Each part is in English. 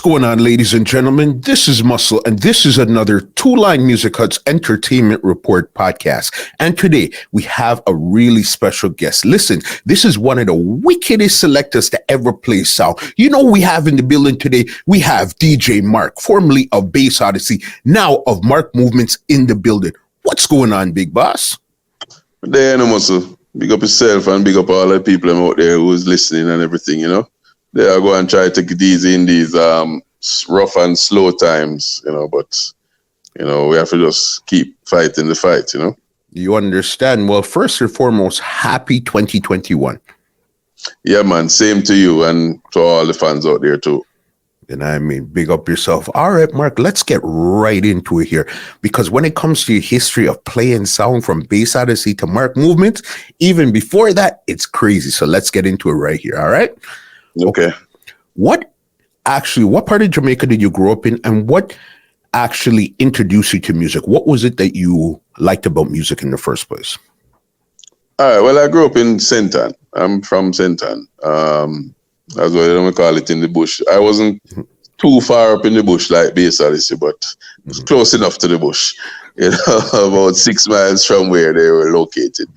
going on, ladies and gentlemen? This is Muscle, and this is another Two Line Music Hut's Entertainment Report podcast. And today, we have a really special guest. Listen, this is one of the wickedest selectors to ever play sound. You know we have in the building today? We have DJ Mark, formerly of Bass Odyssey, now of Mark Movements in the building. What's going on, big boss? There, no Muscle. Big up yourself and big up all the people out there who's listening and everything, you know? They are going to try to take it easy in these rough and slow times, you know, but, you know, we have to just keep fighting the fight, you know. You understand. Well, first and foremost, happy 2021. Yeah, man, same to you and to all the fans out there too. And I mean, big up yourself. All right, Mark, let's get right into it here. Because when it comes to your history of playing sound from Bass Odyssey to Mark Movements, even before that, it's crazy. So let's get into it right here, all right? Okay. What part of Jamaica did you grow up in, and what actually introduced you to music? What was it that you liked about music in the first place? All right, well, I grew up in St. Ann. I'm from St. Ann. That's what they call it in the bush. I wasn't too far up in the bush like Bass Odyssey, but close enough to the bush, you know, about 6 miles from where they were located.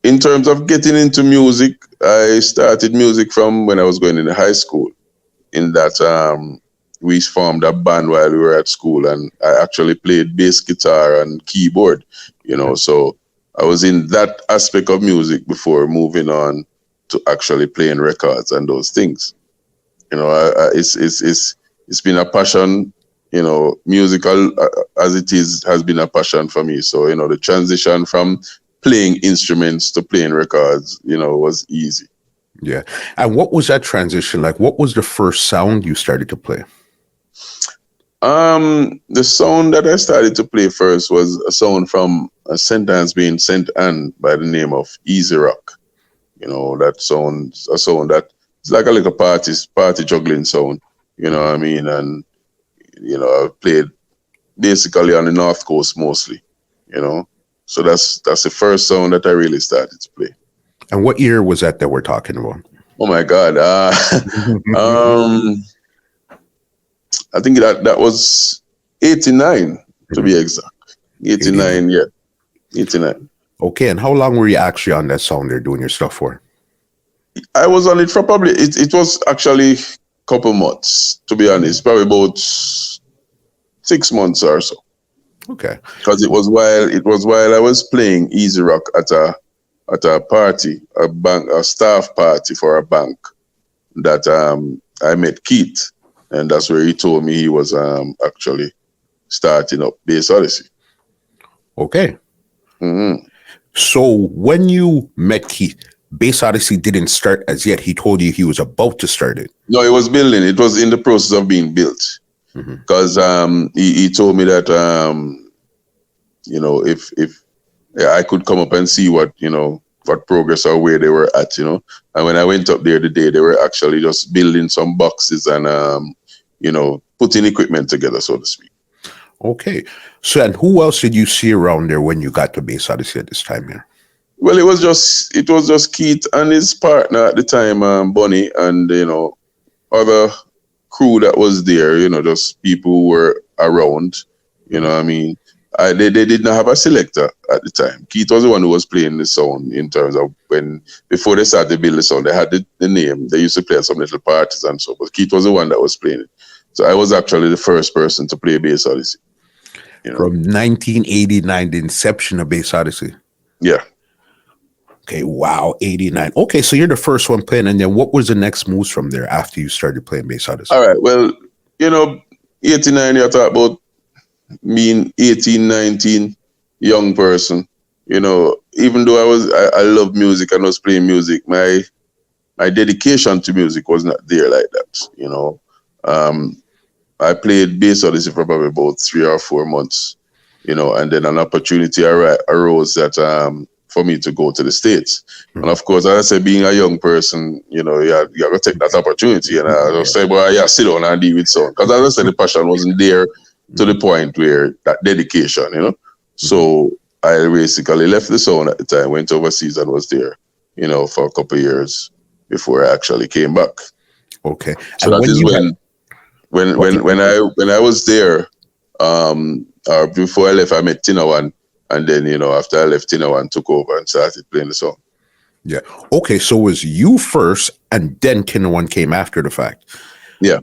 In terms of getting into music, I started music from when I was going into high school. In that, we formed a band while we were at school, and I actually played bass guitar and keyboard, you know. So I was in that aspect of music before moving on to actually playing records and those things. You know, it's been a passion, you know, musical as it is has been a passion for me. So, you know, the transition from playing instruments to playing records, you know, was easy. Yeah. And what was that transition like? What was the first sound you started to play? The sound that I started to play first was a sound from a sentence being St. Ann by the name of Easy Rock. You know, that sounds a sound that it's like a little party juggling sound, you know what I mean? And, you know, I played basically on the North Coast mostly, you know. So that's the first sound that I really started to play. And what year was that we're talking about? Oh my God. I think that was 89 to be exact. 89, yeah. 89. Okay, and how long were you actually on that sound there doing your stuff for? I was on it for probably, it was actually a couple months, to be honest, probably about 6 months or so. Okay. Because it was while I was playing Easy Rock at a party, a staff party for a bank, that I met Keith, and that's where he told me he was actually starting up Bass Odyssey. Okay. Mm-hmm. So when you met Keith, Bass Odyssey didn't start as yet. He told you he was about to start it. No, it was building. It was in the process of being built. Because he told me that you know, if I could come up and see what, you know, what progress or where they were at, you know. And when I went up there today, they were actually just building some boxes and you know, putting equipment together, so to speak. Okay. So, and who else did you see around there when you got to Bass Odyssey at this time here? Well, it was just Keith and his partner at the time, Bunny, and, you know, other crew that was there, you know, just people who were around, you know what I mean? They did not have a selector at the time. Keith was the one who was playing the sound in terms of before they started to build the sound, they had the name. They used to play at some little parties and so, but Keith was the one that was playing it. So I was actually the first person to play Bass Odyssey. You know? From 1989, the inception of Bass Odyssey. Yeah. Okay, wow, 89. Okay, so you're the first one playing, and then what was the next moves from there after you started playing Bass Odyssey? All right, well, you know, 89, you talk about being 18, 19, young person. You know, even though I love music and was playing music, my dedication to music was not there like that, you know. I played Bass Odyssey for probably about 3 or 4 months, you know, and then an opportunity arose that for me to go to the States. And of course, as I said, being a young person, you know, you have to take that opportunity. And I just say, well, yeah, sit down and deal with sound. Because as I said, the passion wasn't there to the point where that dedication, you know. So I basically left the sound at the time, went overseas and was there, you know, for a couple of years before I actually came back. Okay. So And that when is you had, when I was there, or before I left, I met Tinawan, and then after I left, Tinawan took over and started playing the song. yeah. Okay, so it was you first, and then One came after the fact. Yeah.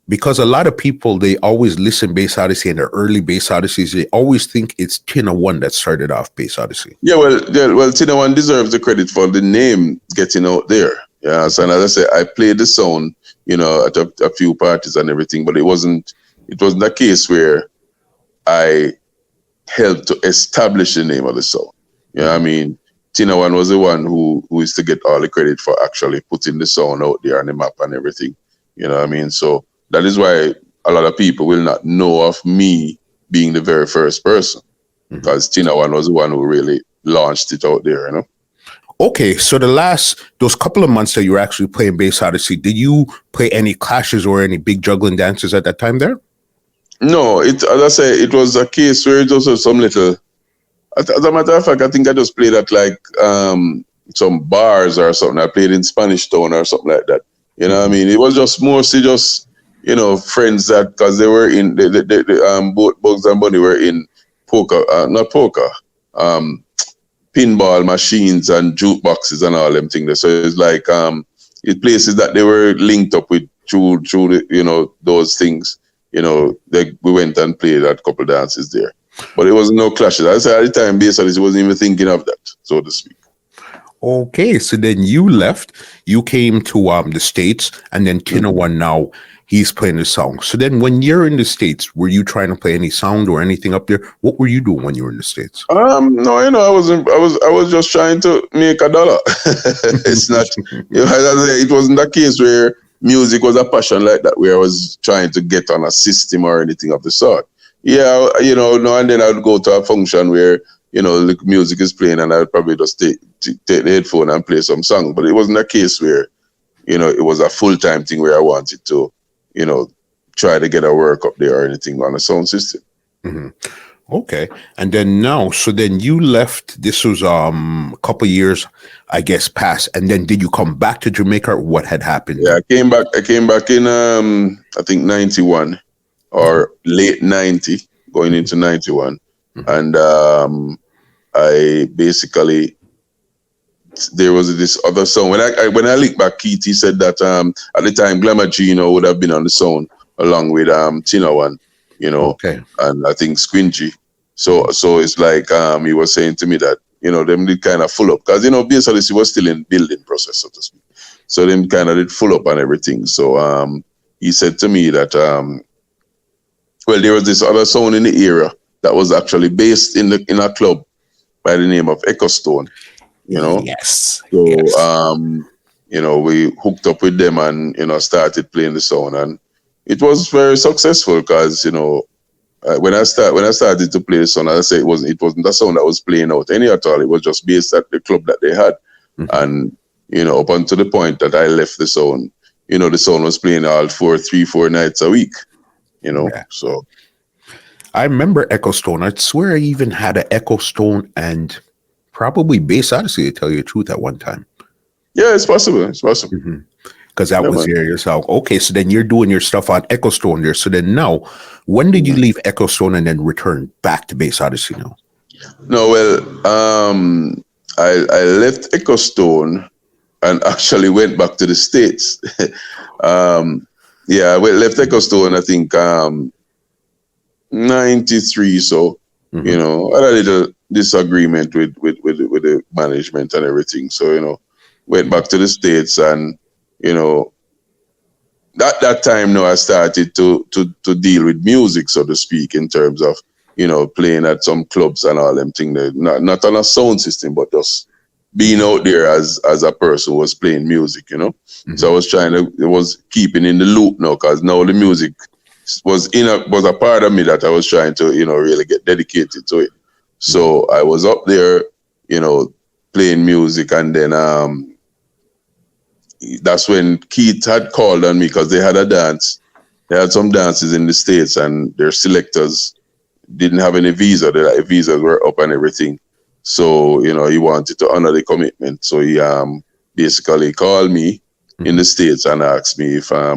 Because a lot of people, they always listen Bass Odyssey and their early Bass Odysseys, they always think it's One that started off Bass Odyssey. Yeah, well, Tinawan deserves the credit for the name getting out there. Yeah, so and as I say, I played the sound, at a few parties and everything, but it wasn't a case where I helped to establish the name of the song. You know what I mean? Tinawan was the one who is to get all the credit for actually putting the sound out there on the map and everything. You know what I mean? So that is why a lot of people will not know of me being the very first person, because Tinawan was the one who really launched it out there, Okay, so those couple of months that you were actually playing Bass Odyssey, did you play any clashes or any big juggling dances at that time there? No, as I say, it was a case where it was some little. As a matter of fact, I think I just played at like some bars or something. I played in Spanish Town or something like that. You know what I mean? It was just mostly just friends that, because they were in both Bugs and Bunny were in poker, not poker, pinball machines and jukeboxes and all them things. So it's like it places that they were linked up with through the, those things. We went and played a couple dances there, but it was no clashes. I said at the time, basically, I wasn't even thinking of that, so to speak. Okay, so then you left, you came to the States, and then One now, he's playing the song. So then when you're in the States, were you trying to play any sound or anything up there? What were you doing when you were in the States? No, I was just trying to make a dollar. It's not, it wasn't a case where music was a passion like that, where I was trying to get on a system or anything of the sort. Yeah, now and then I would go to a function where, the music is playing, and I would probably just take the headphone and play some song. But it wasn't a case where, it was a full-time thing where I wanted to, try to get a work up there or anything on a sound system. Okay. And then now, so then you left, this was a couple years, I guess, past. And then did you come back to Jamaica, or what had happened? Yeah, I came back in I think 91 or late 90, going into 91. And I basically, there was this other song. When I look back, Keith, he said that at the time Glamour Gino would have been on the song along with Tinawan, Okay. and I think Squingy. So it's like he was saying to me that, them did kind of full up, because Bass Odyssey was still in building process, so to speak. So them kind of did full up and everything. So he said to me that well, there was this other sound in the era that was actually based in a club by the name of Echo Stone. Yes. So yes. we hooked up with them and started playing the sound, and it was very successful, because when I started to play the sound, as I say, it wasn't a sound that was playing out any at all. It was just based at the club that they had, and up until the point that I left the sound, the sound was playing all 3-4 nights a week. Yeah. So I remember Echo Stone. I swear I even had an Echo Stone and probably Bass Odyssey, to tell you the truth, at one time. Yeah, it's possible. It's possible. Because that was there yourself. Okay, so then you're doing your stuff on Echo Stone there. So then now, when did you leave Echo Stone and then return back to Bass Odyssey now? No, well, I left Echo Stone and actually went back to the States. Yeah, I left Echo Stone, I think, 93. So, I had a little disagreement with the management and everything. So, went back to the States, and, that time now I started to deal with music, so to speak, in terms of, playing at some clubs and all them things. Not on a sound system, but just being out there as a person who was playing music, So I was keeping in the loop now, because now the music was a part of me that I was trying to, really get dedicated to it. So I was up there, playing music, and then that's when Keith had called on me, because they had a dance. They had some dances in the States, and their selectors didn't have any visa. Their visas were up and everything. So, he wanted to honor the commitment. So he basically called me in the States and asked me if I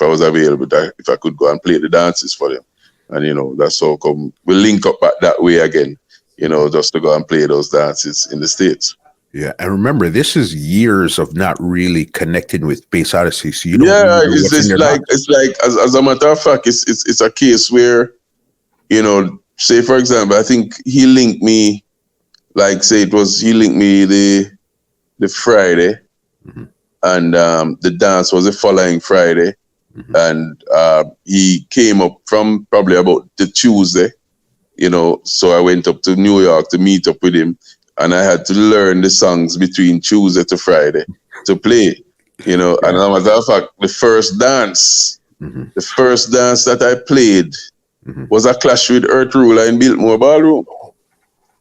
was available, if I could go and play the dances for them. And, you know, that's how come we link up back that way again, you know, just to go and play those dances in the States. Yeah, and remember, this is years of not really connecting with Bass Odyssey, so you don't. Yeah, it's like as a matter of fact, it's a case where, you know, say for example, I think he linked me, like say he linked me the Friday, and the dance was the following Friday, and he came up from probably about the Tuesday, you know, so I went up to New York to meet up with him. And I had to learn the songs between Tuesday to Friday to play, you know. Yeah. And as a matter of fact, the first dance that I played was a clash with Earth Ruler in Biltmore Ballroom.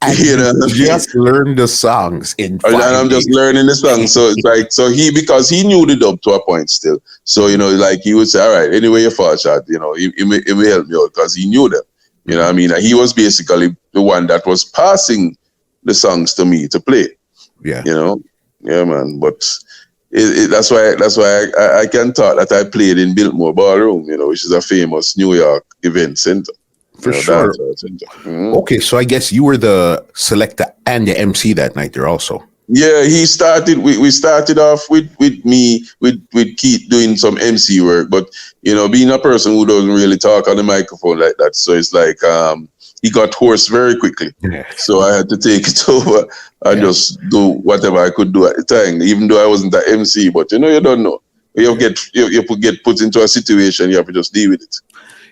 And you know, just learn the songs in 5 and I'm just learning the songs. So it's like, because he knew the dub to a point still. So, you know, like he would say, all right, anyway, you fall shot, you know, he may help me out because he knew them. You know what I mean? And he was basically the one that was passing the songs to me to play. Yeah. You know? Yeah, man. But that's why I can talk that I played in Biltmore Ballroom, you know, which is a famous New York event center. For sure. Okay, so I guess you were the selector and the MC that night there also. Yeah, we started off with Keith doing some MC work, but you know, being a person who doesn't really talk on the microphone like that, so it's like he got hoarse very quickly. Yeah. So I had to take it over and just do whatever I could do at the time, even though I wasn't the MC. But you know, you don't know. You get put into a situation, you have to just deal with it.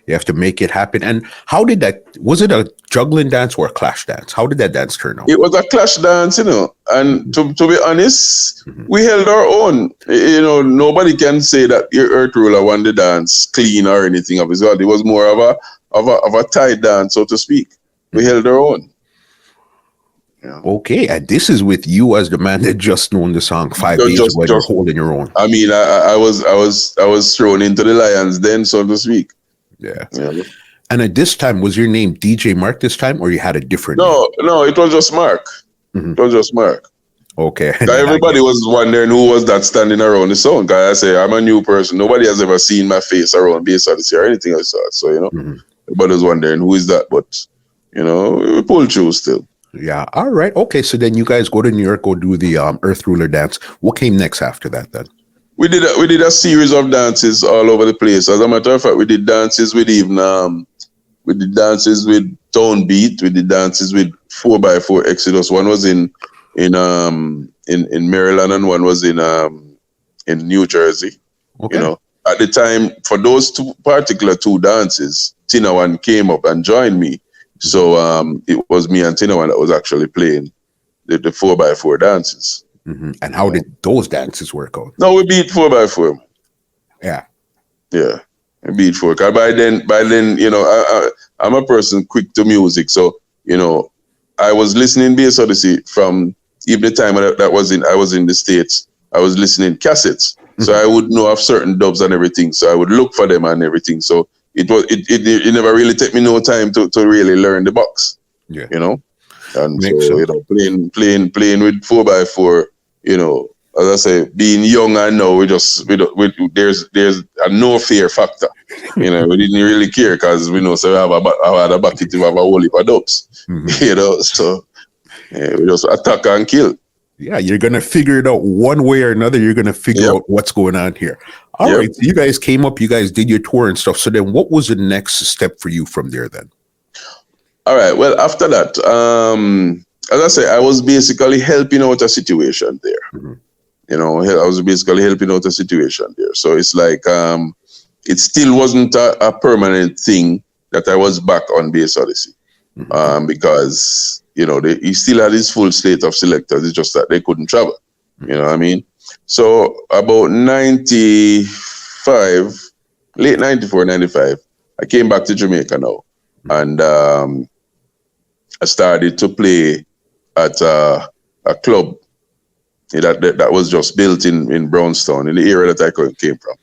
You have to make it happen. And how did that, was it a juggling dance or a clash dance? How did that dance turn out? It was a clash dance, you know. And to be honest, we held our own. You know, nobody can say that your Earth Ruler won the dance clean or anything of his own. It was more of a tight dance, so to speak. We held our own. Yeah. Okay, and this is with you as the man that just known the song 5 days when you're holding your own. I mean, I was thrown into the lions then, so to speak. Yeah. And at this time, was your name DJ Mark this time, or you had a different name? No, it was just Mark. It was just Mark. Okay. Everybody was wondering who was that standing around the sound. Guy, I say, I'm a new person. Nobody has ever seen my face around Bass Odyssey or anything else. So, you know, everybody was wondering who is that, but, you know, we pulled through still. Yeah. All right. Okay. So then you guys go to New York, go do the Earth Ruler dance. What came next after that then? We did a series of dances all over the place. As a matter of fact, we did dances with we did dances with Tone Beat. We did dances with 4x4 Exodus. One was in Maryland and one was in New Jersey. Okay. You know, at the time for those particular two dances, Tinawan came up and joined me. So it was me and Tinawan that was actually playing the 4x4 dances. And how did those dances work out? No, we beat 4x4. Yeah. We beat 4. By then, you know, I'm a person quick to music, so you know, I was listening Bass Odyssey from even the time I was in the States. I was listening cassettes, so I would know of certain dubs and everything. So I would look for them and everything. So it never really took me no time to really learn the box. Yeah, you know, and Makes so sense. You know, playing with 4x4. You know, as I say, being young and now there's a no fear factor. You know, we didn't really care because we know so I had a bucket to have a whole heap of dubs. You know, so we just attack and kill. Yeah, you're gonna figure it out one way or another. You're gonna figure out what's going on here. All right, so you guys came up, you guys did your tour and stuff. So then, what was the next step for you from there then? All right. Well, after that, as I say, I was basically helping out a situation there. You know, I was basically helping out a situation there. So it's like it still wasn't a permanent thing that I was back on Bass Odyssey because, you know, he still had his full slate of selectors. It's just that they couldn't travel. You know what I mean? So about 95, late 94, 95, I came back to Jamaica now. And I started to play at a club that was just built in Brownstown, in the area that I came from.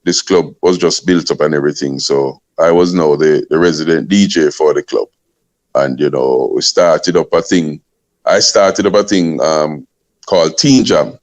This club was just built up and everything. So I was now the resident DJ for the club. And, you know, I started up a thing called Teen Jam.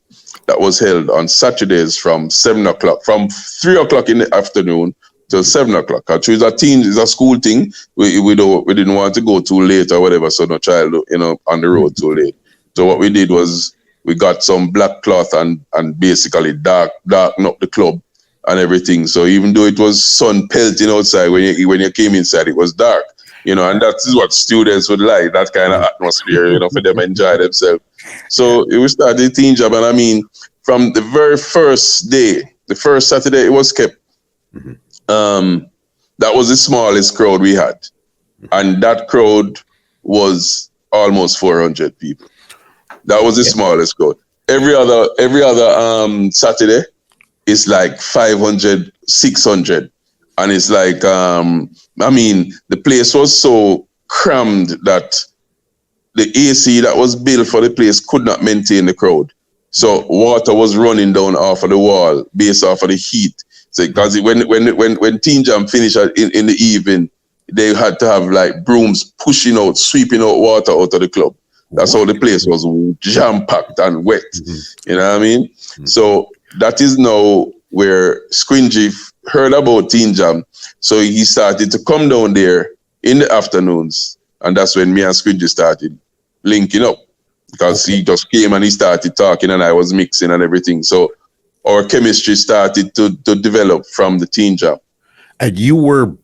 that was held on Saturdays from 7 o'clock, from 3 o'clock in the afternoon till 7 o'clock. Actually, it's a school thing. We didn't want to go too late or whatever, so no child, on the road too late. So what we did was we got some black cloth and basically darken up the club and everything. So even though it was sun pelting outside, when you came inside, it was dark. And that is what students would like, that kind of atmosphere, for them to enjoy themselves. So we started Teen Jam, and I mean, from the very first day, the first Saturday it was kept, that was the smallest crowd we had. And that crowd was almost 400 people. That was the smallest crowd. Every other Saturday is like 500, 600. And it's like, the place was so crammed that the AC that was built for the place could not maintain the crowd. So water was running down off of the wall based off of the heat. So because when Teen Jam finished in the evening, they had to have like brooms sweeping out water out of the club. That's how the place was jam-packed and wet. You know what I mean? So that is now where Squingy heard about Teen Jam. So he started to come down there in the afternoons. And that's when me and Squingy started linking up. Because he just came and he started talking and I was mixing and everything. So our chemistry started to develop from the Teen Jam. And you were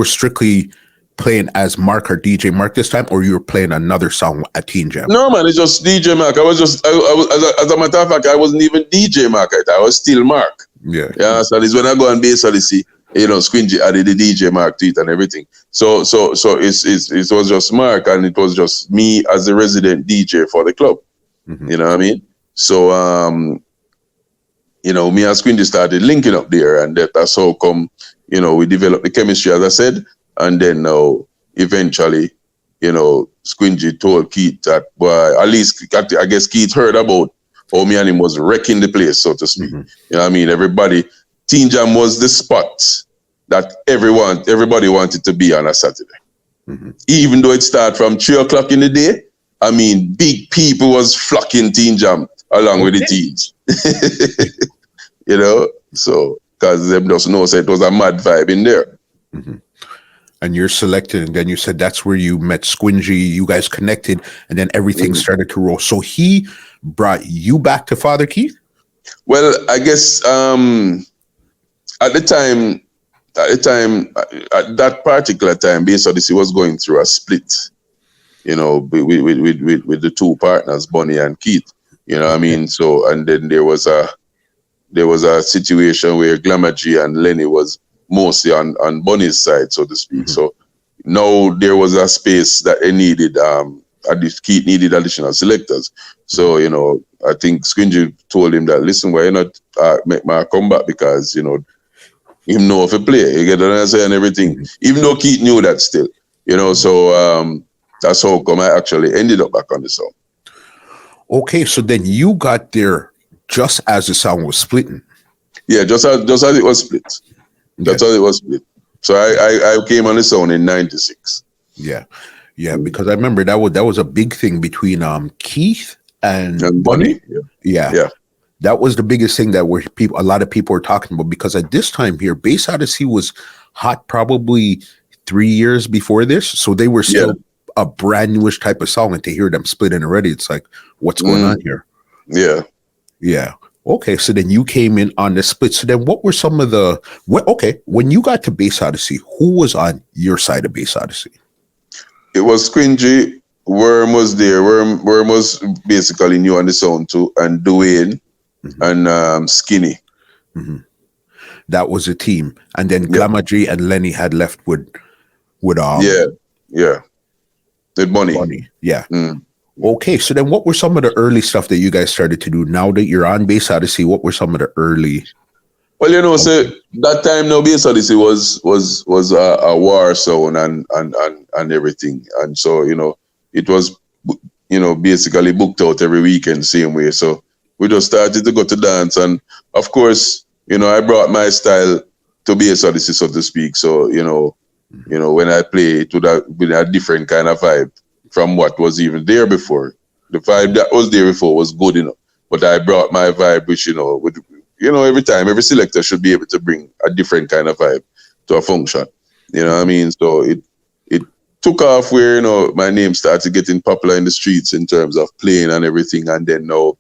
strictly playing as Mark or DJ Mark this time, or you were playing another song at Teen Jam? No, man, it's just DJ Mark. I was as a matter of fact, I wasn't even DJ Mark. I was still Mark. Yeah. So this when I go on Bass Odyssey, Squingy added the DJ Mark to it and everything. So it was just Mark, and it was just me as the resident DJ for the club. You know what I mean? So me and Squingy started linking up there, and that's how come, we developed the chemistry, as I said. And then eventually, Squingy told Keith that, well, at least I guess Keith heard about how me and him was wrecking the place, so to speak. You know what I mean? Everybody, Teen Jam was the spot that everybody wanted to be on a Saturday. Even though it started from 3 o'clock in the day, I mean, big people was flocking Teen Jam along with the teens. So, because them just know it was a mad vibe in there. And you're selected, and then you said that's where you met Squingy, you guys connected, and then everything started to roll. So he brought you back to Father Keith? Well, I guess at that particular time, Bass Odyssey was going through a split, with the two partners, Bunny and Keith. You know what I mean? So, and then there was a situation where Glamour G and Lenny was mostly on Bunny's side, so to speak. So now there was a space that they needed, Keith needed additional selectors. So, I think Squingy told him that, listen, why you not make my comeback, because, him know if he play, you get what I'm saying, and everything. Even though Keith knew that still, so that's how come I actually ended up back on the song. Okay, so then you got there just as the song was splitting. Yeah, just as it was split. That's how it was split. So I came on the sound in 96. Yeah, because I remember that was a big thing between Keith and Bunny. Yeah. That was the biggest thing that a lot of people were talking about, because at this time here, Bass Odyssey was hot probably 3 years before this, so they were still a brand newish type of song, and to hear them splitting already, it's like, what's going on here? Yeah. Okay, so then you came in on the split. So then what were some of when you got to Bass Odyssey, who was on your side of Bass Odyssey? It was Squingy, Worm was there. Worm was basically new on the sound too, and Dwayne and Skinny. That was a team. And then Glamour G and Lenny had left with with Bunny. Yeah. Okay, so then what were some of the early stuff that you guys started to do now that you're on Bass Odyssey? What were some of the early? Well, so that time now Bass Odyssey was a war sound and everything, and so it was basically booked out every weekend same way. So we just started to go to dance, and of course I brought my style to Bass Odyssey, so to speak. So when I play, it would have been a different kind of vibe from what was even there before. The vibe that was there before was good enough. but I brought my vibe, which, every time, every selector should be able to bring a different kind of vibe to a function. You know what I mean? So it took off where, my name started getting popular in the streets in terms of playing and everything. And then now,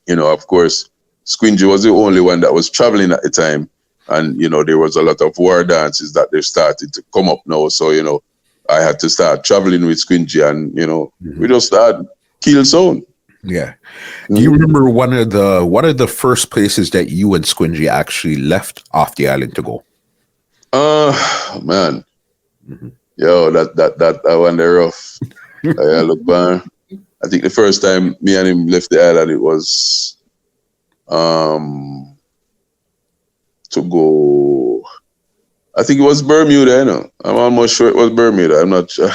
of course, Squingy was the only one that was traveling at the time. And, there was a lot of war dances that they started to come up now. So, I had to start traveling with Squingy and, we just started kill sound. Yeah. Do you remember one of the first places that you and Squingy actually left off the island to go? Man. Yo, that one there rough. I look back. I think the first time me and him left the island, it was to go. I think it was Bermuda, I'm almost sure it was Bermuda. I'm not sure.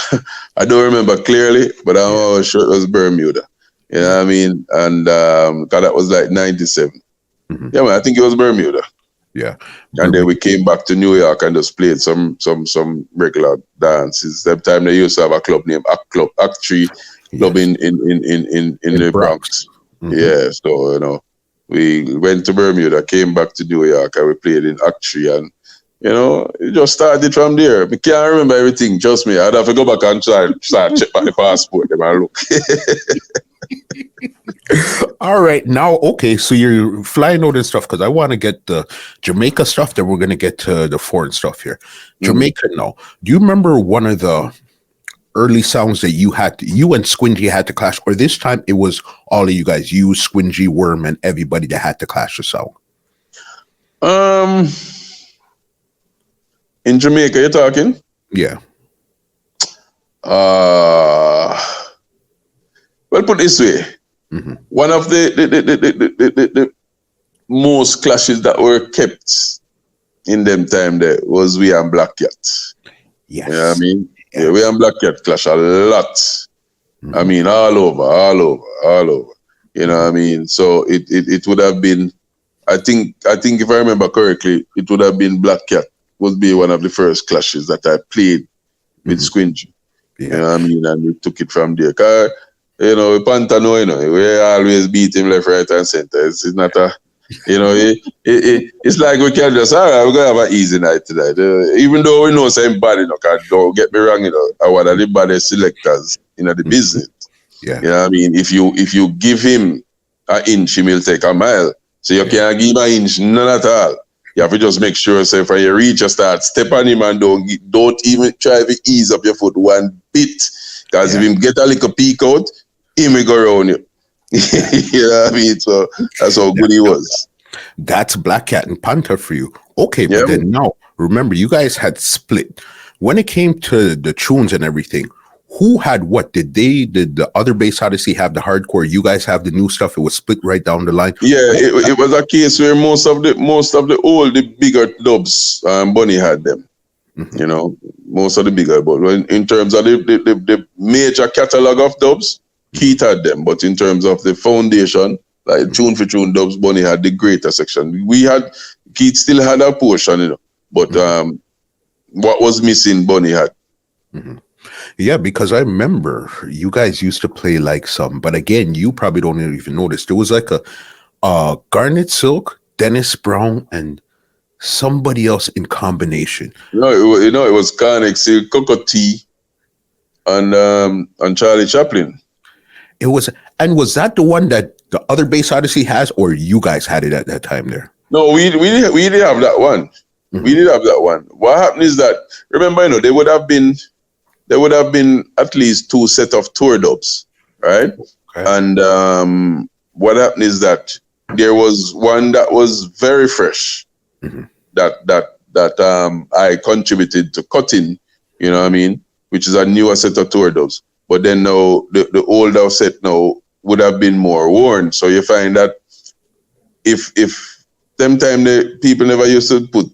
I don't remember clearly, but I'm almost sure it was Bermuda. You know what I mean? And because that was like 97. Yeah, man, I think it was Bermuda. Yeah. And then we came back to New York and just played some regular dances. That time they used to have a club named Act 3 club in the Bronx. Yeah, so we went to Bermuda, came back to New York, and we played in Act 3, and it just started from there. I can't remember everything, just me. I'd have to go back and start check back the passport them and look. All right, now, okay, so you're flying out and stuff, because I want to get the Jamaica stuff, then we're going to get to the foreign stuff here. Jamaica now. Do you remember one of the early songs that you and Squingy had to clash, or this time it was all of you guys, you, Squingy, Worm, and everybody that had to clash a song? In Jamaica, you're talking? Yeah. Well, put it this way. One of the most clashes that were kept in them time there was we and Black Cat. Yes. You know what I mean? Yeah, we and Black Cat clash a lot. I mean, all over. You know what I mean? So it would have been, I think if I remember correctly, it would have been Black Cat would be one of the first clashes that I played with Squingy. Yeah. You know what I mean? And we took it from there. Cause, Pantano, we always beat him left, right, and center. It's not a, it's like we can just, all right, we're going to have an easy night tonight. Even though we know same body, don't get me wrong, I'm one of the baddest selectors in the business. Yeah. You know what I mean? If you give him an inch, he will take a mile. So you can't give him an inch, none at all. You have to just make sure, so if you reach a start, step on him and don't even try to ease up your foot one bit. Because if him get a little peek out, he may go around you. You know what I mean? So that's how good he was. That's Black Cat and Panther for you. Okay, but then now, remember, you guys had split. When it came to the tunes and everything, who had what? Did the other Bass Odyssey have the hardcore? You guys have the new stuff? It was split right down the line. Yeah, it was a case where most of the bigger dubs, Bunny had them. Most of the bigger. But in terms of the major catalog of dubs, Keith had them. But in terms of the foundation, like tune for tune dubs, Bunny had the greater section. Keith still had a portion, but what was missing, Bunny had. Yeah, because I remember you guys used to play like some, but again, you probably don't even notice. There was like a Garnet Silk, Dennis Brown, and somebody else in combination. No, it was Garnet Silk, Coco T, and Charlie Chaplin. It was, and was that the one that the other Bass Odyssey has, or you guys had it at that time there? No, we did have that one. We did have that one. What happened is that, remember, there would have been at least 2 sets of tour dubs, right? Okay. And what happened is that there was one that was very fresh that I contributed to cutting, you know what I mean, which is a newer set of tour dubs. But then now the older set now would have been more worn. So you find that if them time the people never used to put,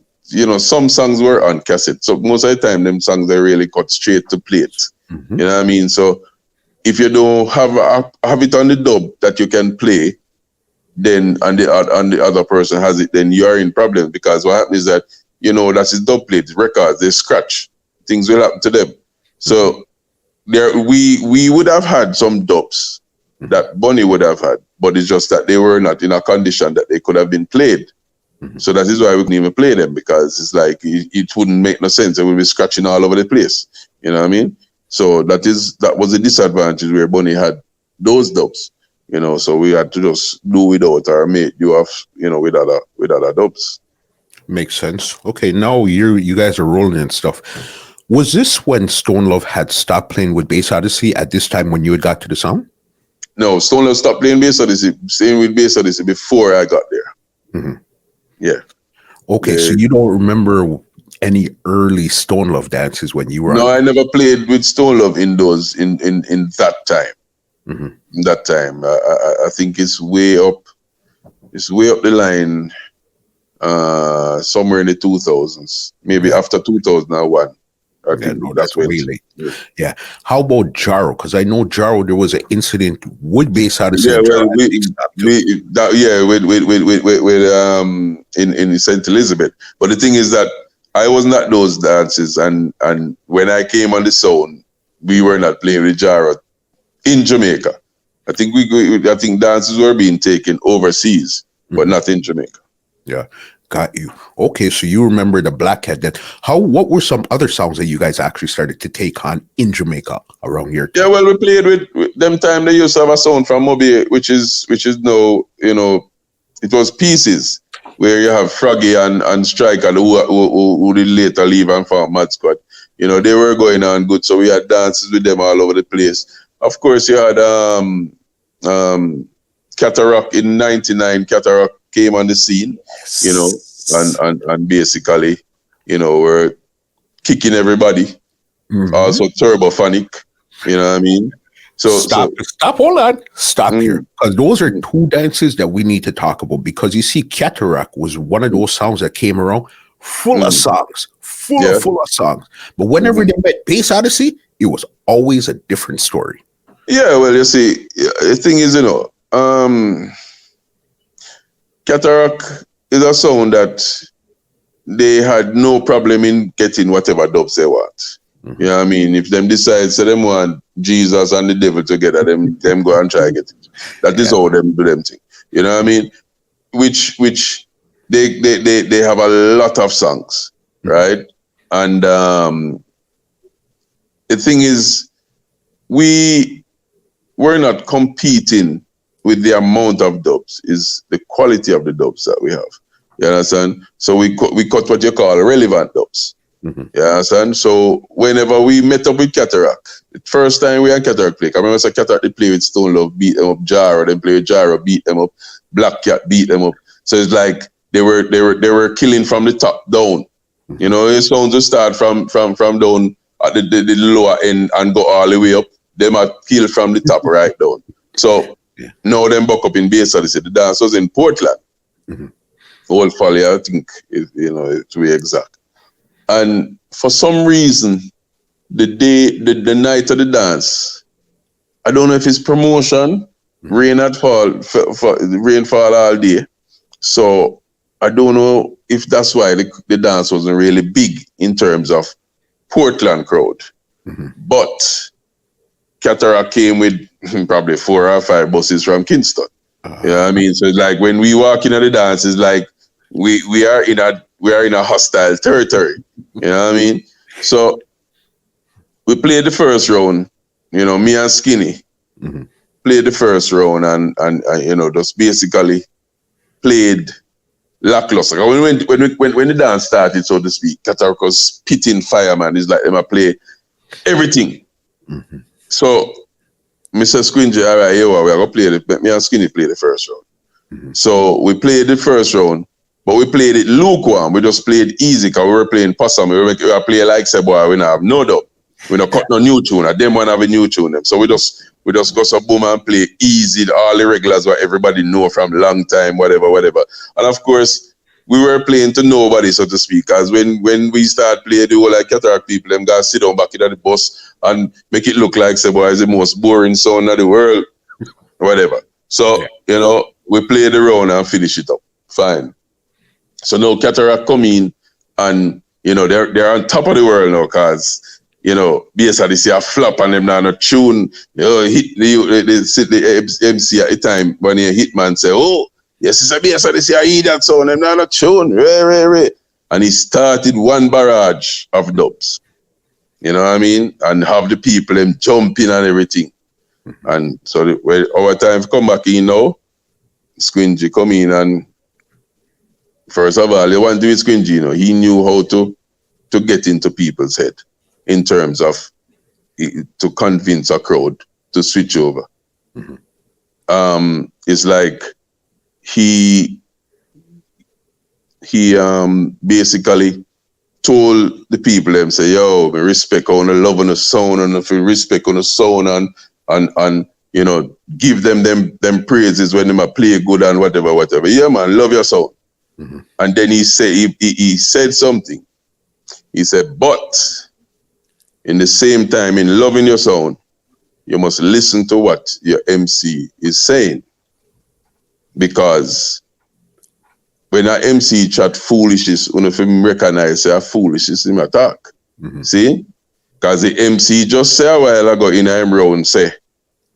some songs were on cassette. So most of the time, them songs they really cut straight to plate. You know what I mean? So if you don't have it on the dub that you can play, then and the other person has it, then you're in problem, because what happens is that that's his dub plate, records, they scratch, things will happen to them. So we would have had some dubs that Bunny would have had, but it's just that they were not in a condition that they could have been played. So that is why we couldn't even play them, because it's like it wouldn't make no sense. They would be scratching all over the place. You know what I mean? So that was a disadvantage where Bunny had those dubs. You know, so we had to just do without or make do off, you know, with other dubs. Makes sense. Okay, now you guys are rolling and stuff. Was this when Stone Love had stopped playing with Bass Odyssey at this time when you had got to the sound? No, Stone Love stopped playing Bass Odyssey, staying with Bass Odyssey before I got there. Yeah. Okay, so you don't remember any early Stone Love dances when you were No, I never played with Stone Love in those in that time. In that time. I think it's way up the line somewhere in the 2000s. Maybe after 2001. I think that's really yeah. How about Jaro? Because I know Jaro, there was an incident with Bass Odyssey. Yeah, well, in St. Elizabeth. But the thing is that I wasn't at those dances, and when I came on the sound, we were not playing with Jaro in Jamaica. I think dances were being taken overseas, but not in Jamaica. Yeah. Got you. Okay, so you remember the Black Cat. What were some other songs that you guys actually started to take on in Jamaica around your time? Yeah, well, we played with them time. They used to have a sound from Moby, which is now, you know, it was Pieces, where you have Froggy and Striker, who did later leave and form Mad Squad. You know, they were going on good, so we had dances with them all over the place. Of course, you had Cataract in '99. Cataract came on the scene, you know, and basically, you know, we're kicking everybody. Also Turbophonic, you know what I mean? Stop, hold on. Stop here. Because those are two dances that we need to talk about, because you see, Cataract was one of those songs that came around full of songs, full of songs. But whenever they met Bass Odyssey, it was always a different story. Yeah, well, you see, the thing is, you know, Cataract is a sound that they had no problem in getting whatever dubs they want. You know what I mean? If them decide, so them want Jesus and the devil together, them go and try to get it. That is how them do them thing. You know what I mean? Which they have a lot of songs, right? And the thing is, we were not competing with the amount of dubs, is the quality of the dubs that we have. You understand? So we cut what you call relevant dubs. You understand? So whenever we met up with Cataract, the first time we had Cataract play, I remember Cataract they play with Stone Love, beat them up, Jaro, then play with Jaro, beat them up, Black Cat beat them up. So it's like they were killing from the top down. You know, it sounds to start from down at the lower end and go all the way up. Them are killed from the top right down. So now them buck up in Bass Odyssey. The dance was in Portland. Old Folly, I think, you know, to be exact. And for some reason, the night of the dance, I don't know if it's promotion, rain fall all day. So I don't know if that's why the dance wasn't really big in terms of Portland crowd. But Cataract came with probably 4 or 5 buses from Kingston. You know what I mean? So it's like when we walk into the dance, it's like we are in a hostile territory. You know what I mean? So we played the first round, you know, me and Skinny played the first round and you know, just basically played lackluster. When the dance started, so to speak, Cataract was spitting fire, man. It's like them a play everything. So Mr. Squinji, all right, here we are going to play me and Skinny play the first round. So we played the first round, but we played it lukewarm. We just played easy because we were playing possum. We were playing like say, boy, we don't have no dub. We don't cut no new tune. And them one have a new tune. Them. So we just go some boom and play easy, all the regulars what everybody know from long time, whatever. And of course, we were playing to nobody, so to speak. Because when we start playing the whole like Cataract people, them guys sit down back in the bus and make it look like say, boy, it's the most boring sound of the world, whatever. So, you know, we play the round and finish it up. Fine. So now Cataract come in and, you know, they're on top of the world now because you know, Bass Odyssey a flop and them not a tune. You know, the MC at the time when he Hitman say, oh, yes, it's a Bass Odyssey, I hear that sound, them not a tune. And he started one barrage of dubs. You know what I mean? And have the people them jumping and everything. And so when our time come back in now, Squingy come in and first of all, the one doing Squingy, you know, he knew how to get into people's head in terms of to convince a crowd to switch over. It's like he basically told the people them say, yo, we respect on the love and the sound and if we respect on the sound and you know, give them praises when them a play good and whatever. Yeah, man, love your sound. And then he said something. He said, but in the same time, in loving your sound, you must listen to what your MC is saying. Because when an MC chat foolishness, when you recognize a foolishness in attack. See? Because the MC just say a while ago in a round say,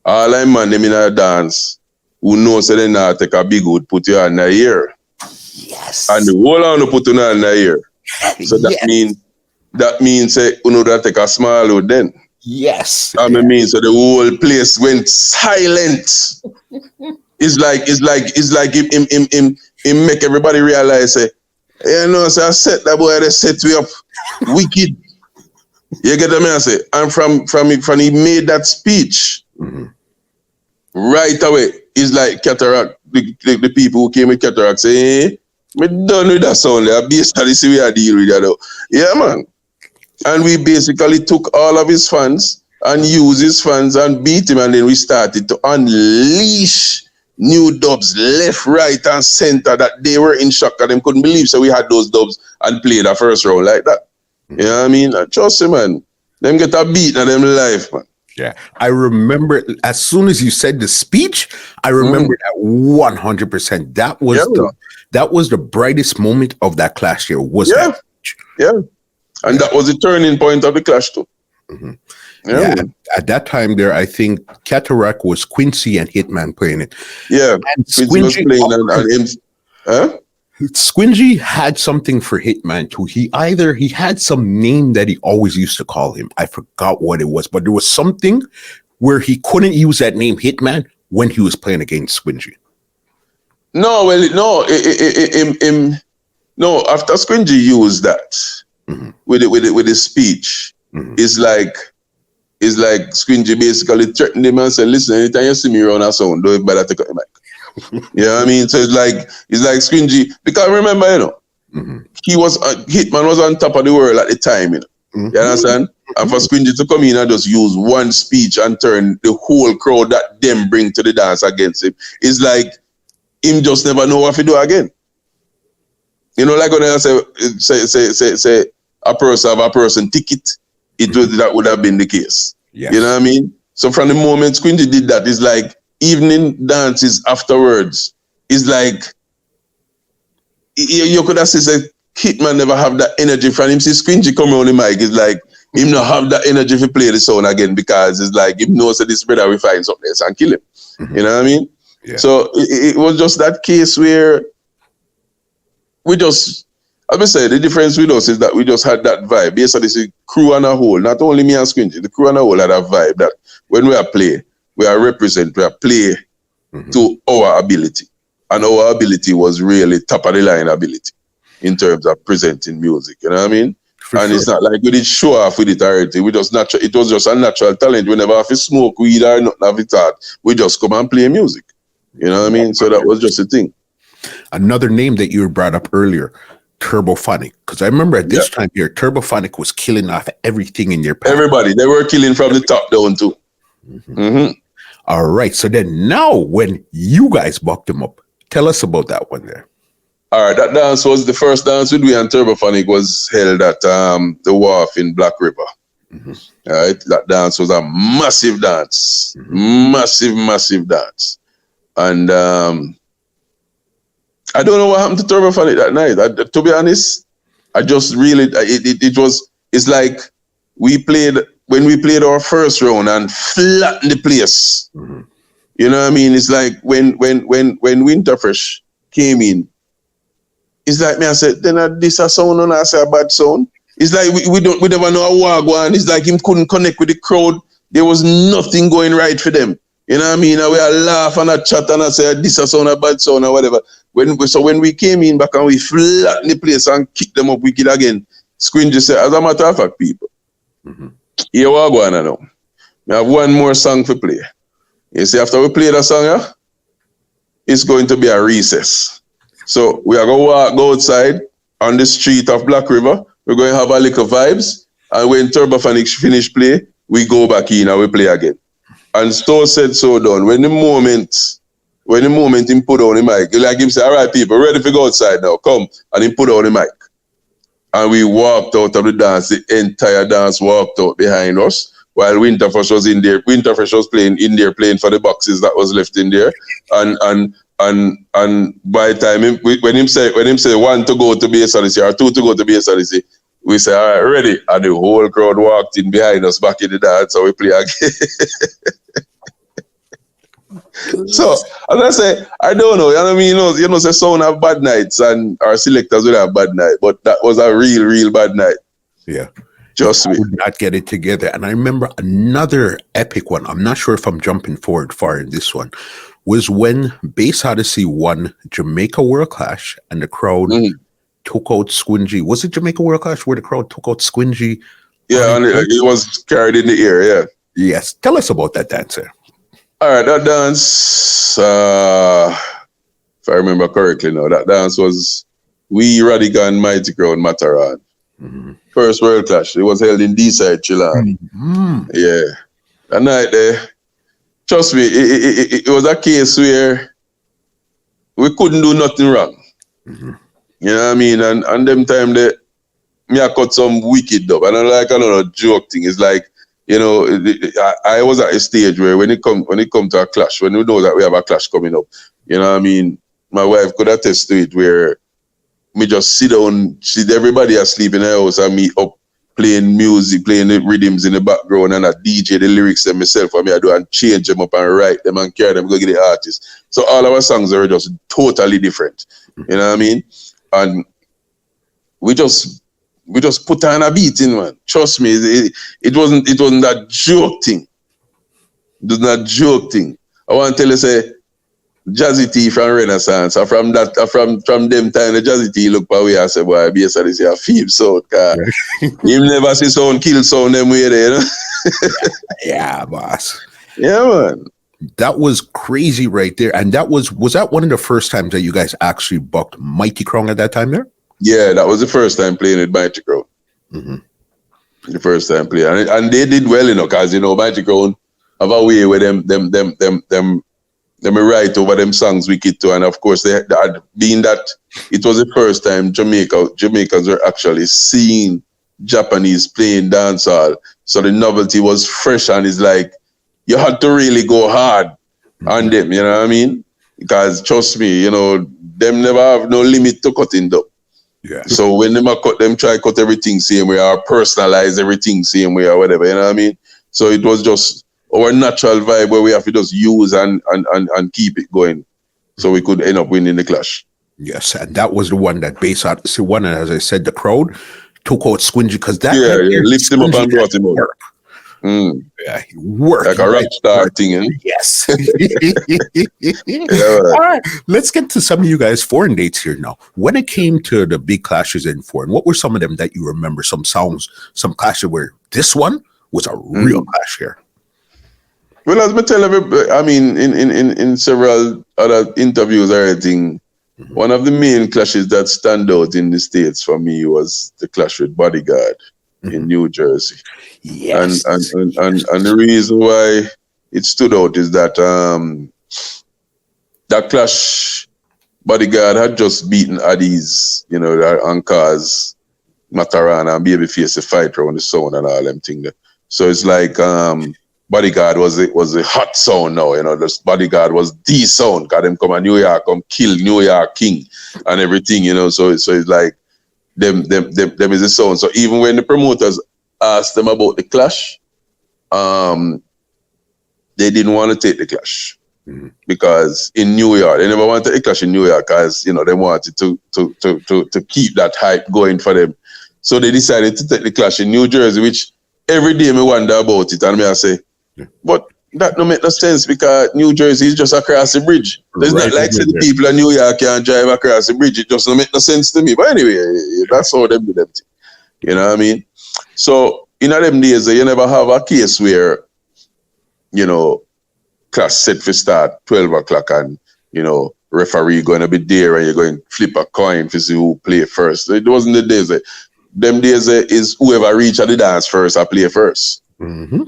all I man them in a dance who knows that they not take a big wood, put you on the ear. Yes. And the whole on put you on the ear. So that means say you know that take a small wood then. Yes. I mean, so the whole place went silent. It's like him make everybody realize say, you know, so I set that boy, they set me up wicked. You get what I say? And from he made that speech, right away, it's like Cataract, the people who came with Cataract say, hey, me done with that sound there. Bass Odyssey we are deal with that though. Yeah, man. And we basically took all of his fans and used his fans and beat him, and then we started to unleash new dubs left, right, and center that they were in shock and them couldn't believe. So we had those dubs and played the first round like that. You know what I mean? Trust me, man. Them get a beat in them life, man. Yeah. I remember as soon as you said the speech, I remember that 100%. That was the brightest moment of that clash here. That speech. Yeah. And that was the turning point of the clash too. Yeah. At that time there, I think Cataract was Quincy and Hitman playing it. Yeah. And Squingy was playing Squingy had something for Hitman too. He had some name that he always used to call him. I forgot what it was, but there was something where he couldn't use that name Hitman when he was playing against Squingy. No, no. After Squingy used that with his speech, it's like Squingy basically threatened him and said, "Listen, anytime you see me around a sound, don't bother take out the mic." You know what I mean? So it's like Squingy, because remember, you know, he was Hitman was on top of the world at the time, you know. You understand? And for Squingy to come in and just use one speech and turn the whole crowd that them bring to the dance against him, it's like him just never know what to do again. You know, like when I say a person have a person ticket, that would have been the case. Yes. You know what I mean? So from the moment Squingy did that, it's like evening dances afterwards, it's like you could have said Hitman never have that energy from him. See Squingy come on the mic, it's like him not have that energy to play the sound again, because it's like him knows that this brother will find something else and kill him. You know what I mean? Yeah. So it was just that case where we just, as I say, the difference with us is that we just had that vibe. Basically, this crew on a whole, not only me and Squingy, the crew on a whole had a vibe that when we are play, we are represent, we are play to our ability. And our ability was really top of the line ability in terms of presenting music, you know what I mean? It's not like we did show off with it already. We just it was just a natural talent. We never have to smoke weed or nothing of it that. We just come and play music. You know what I mean? So that was just a thing. Another name that you brought up earlier, Turbophonic. Because I remember at this time here, Turbophonic was killing off everything in your path. Everybody. They were killing from the top down too. All right. So then now when you guys bucked them up, tell us about that one there. All right. That dance was the first dance with we and Turbophonic was held at the wharf in Black River. All right. That dance was a massive dance. Massive dance. And I don't know what happened to Turbophonic that night. To be honest, I just really, it's like when we played our first round and flattened the place. Mm-hmm. You know what I mean? It's like when Winterfresh came in, it's like me, I said, then this a sound and I say a bad sound. It's like we never know a wagwan. It's like him couldn't connect with the crowd. There was nothing going right for them. You know what I mean? And we all laugh and a chat and I say this a sound, a bad sound or whatever. When we came in back and we flattened the place and kicked them up wicked again, Squingy said, as a matter of fact, people, here we go on now. We have one more song to play. You see, after we play that song, yeah, it's going to be a recess. So we are going to go outside on the street of Black River. We're going to have a little vibes. And when Turbophonic finish play, we go back in and we play again. And so said, so done. When the moment he put on the mic, like him say, all right, people, ready to go outside now, come. And he put on the mic. And we walked out of the dance. The entire dance walked out behind us while Winterfresh was in there. Winterfresh was playing in there, playing for the boxes that was left in there. And by the time when him say one to go to Bass Odyssey or two to go to Bass Odyssey, we say, all right, ready. And the whole crowd walked in behind us back in the dance, so we play again. So, as I say, I don't know. You know what I mean? You know, say sound have bad nights and our selectors will have bad night, but that was a real bad night. Yeah. Just me. Would not get it together. And I remember another epic one. I'm not sure if I'm jumping forward far in this one. Was when Bass Odyssey won Jamaica World Clash and the crowd took out Squingy. Was it Jamaica World Clash where the crowd took out Squingy? Yeah, and it was carried in the air, yeah. Yes. Tell us about that dancer. All right, that dance, if I remember correctly now, that dance was Rodigan, Mighty Crown, Mataran. First World Clash. It was held in D-side, Chilani. Yeah. That night there, trust me, it was a case where we couldn't do nothing wrong. You know what I mean? And them time there, me I cut some wicked dub. And I like another joke thing. It's like, you know, I was at a stage where when it come to a clash, when we know that we have a clash coming up, you know what I mean? My wife could attest to it where me just sit down, see everybody asleep in the house and me up playing music, playing the rhythms in the background and I DJ the lyrics them myself and me I do and change them up and write them and carry them, go get the artists. So all our songs are just totally different. You know what I mean? And we just put on a beat in, man. Trust me, it wasn't that joke thing. It was that joke thing. I want to tell you, say, Jazzy T from Renaissance, or from them time, the Jazzy T look away and say, boy, Bass Odyssey a field sound, cause you never see sound kill sound them way there, you know? Yeah, boss. Yeah, man. That was crazy right there. And that was that one of the first times that you guys actually bucked Mighty Crown at that time there? Yeah, that was the first time playing with Mighty Crown. The first time playing. And they did well, you know, because, you know, Mighty Crown have a way where them write over them songs wicked too. And of course, they being that it was the first time Jamaicans were actually seeing Japanese playing dancehall. So the novelty was fresh and it's like, you had to really go hard on them, you know what I mean? Because trust me, you know, them never have no limit to cutting them. Yeah. So when them try cut everything same way or personalize everything same way or whatever, you know what I mean? So it was just our natural vibe where we have to just use and keep it going. So we could end up winning the clash. Yes, and that was the one that Bass Odyssey won, and as I said, the crowd took out Squingy because that lift him up and brought him up. Yeah, he worked like a rock star thing. Eh? Yes. All right, let's get to some of you guys' foreign dates here now. When it came to the big clashes in foreign, what were some of them that you remember? Some songs, some clashes where this one was a real clash here. Well, as me tell everybody, I mean, in several other interviews or anything, one of the main clashes that stand out in the States for me was the clash with Bodyguard in New Jersey. Yes. And the reason why it stood out is that that clash, Bodyguard had just beaten Addies, you know, and cause Matarana and Babyface a fight around the sound and all them things. So it's like Bodyguard was a hot sound now, you know. This Bodyguard was the sound. Got them come to New York, come kill New York King and everything, you know. So it's like them is a sound. So even when the promoters asked them about the clash, they didn't want to take the clash because in New York, they never wanted a clash in New York because, you know, they wanted to keep that hype going for them. So they decided to take the clash in New Jersey, which every day me wonder about it. And I say, but that don't make no sense because New Jersey is just across the bridge. There's not like the people in New York can't drive across the bridge. It just don't make no sense to me. But anyway, that's how them do them thing. You know what I mean? So in them days, you never have a case where, you know, class set for start 12 o'clock and, you know, referee going to be there and you're going to flip a coin to see who play first. It wasn't the days. Them days is whoever reach at the dance first, I play first. Mm-hmm.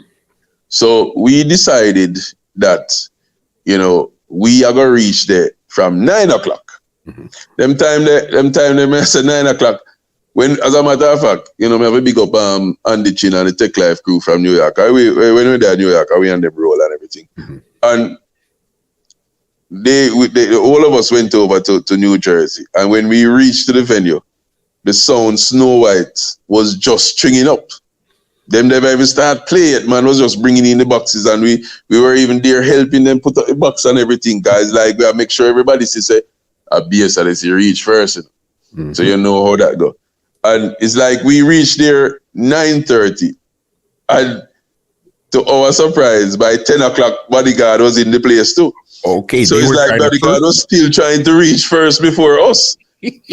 So we decided that, you know, we are going to reach there from 9 o'clock. Mm-hmm. Them time they say 9 o'clock. When, as a matter of fact, you know, I have a big up Andy Chin and the Tech Life crew from New York. When we were there in New York, we on them roll and everything. Mm-hmm. And they all of us went over to New Jersey. And when we reached to the venue, the sound Snow White was just stringing up. Them never even start playing it, man. Was just bringing in the boxes, and we were even there helping them put up the box and everything, guys. Like, we have to make sure everybody sees a Bass Odyssey reach first. Mm-hmm. So you know how that go. And it's like we reached there 9:30, and to our surprise, by 10 o'clock, Bodyguard was in the place too. Okay. So it's like Bodyguard was still trying to reach first before us.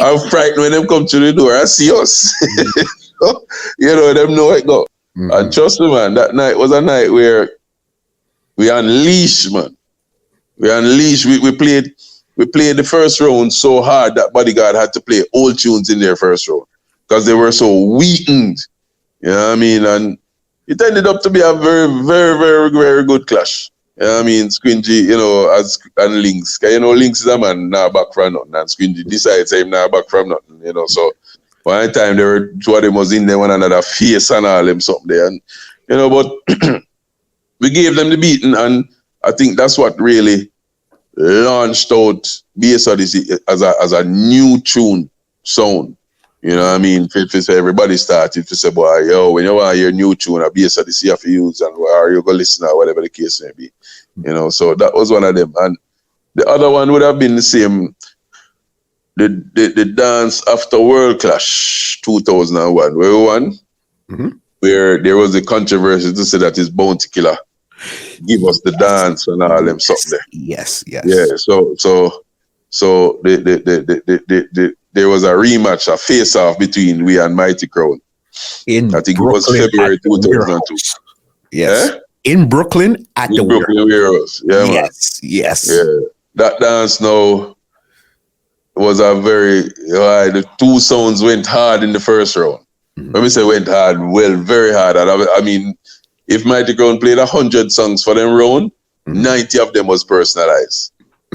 I'm frightened when them come to the door and see us. You know, them know it go. Mm-hmm. And trust me, man, that night was a night where we unleashed, man. We unleashed. We played the first round so hard that Bodyguard had to play old tunes in their first round because they were so weakened. You know what I mean? And it ended up to be a very, very, very, very good clash. You know what I mean? Squingy, you know, and Links. Because, you know, Links is a man now back from nothing. And Squingy decides him now back from nothing, you know. So one time they were, two of them was in there, one another face and all them something there. And, you know, but we gave them the beating. And I think that's what really launched out Bass Odyssey as a new tune sound. You know what I mean? If everybody started to say, boy, yo, when you want to hear new tune, a Bass Odyssey you have to use, and or you go listen or whatever the case may be. You know, so that was one of them. And the other one would have been the same, the Dance After World Clash 2001, where we won, where there was a controversy to say that it's Bounty Killer give us the dance and all them something there. Yes. Yeah, so there was a rematch, a face-off between we and Mighty Crown. I think it was February 2002. Yes. Eh? In Brooklyn at the Brooklyn Warehouse. Yeah, yes. Yeah. That dance now was a very, the two sounds went hard in the first round. Mm-hmm. When we say went hard, well, very hard. And I mean, if Mighty Crown played 100 songs for them round, 90 of them was personalized.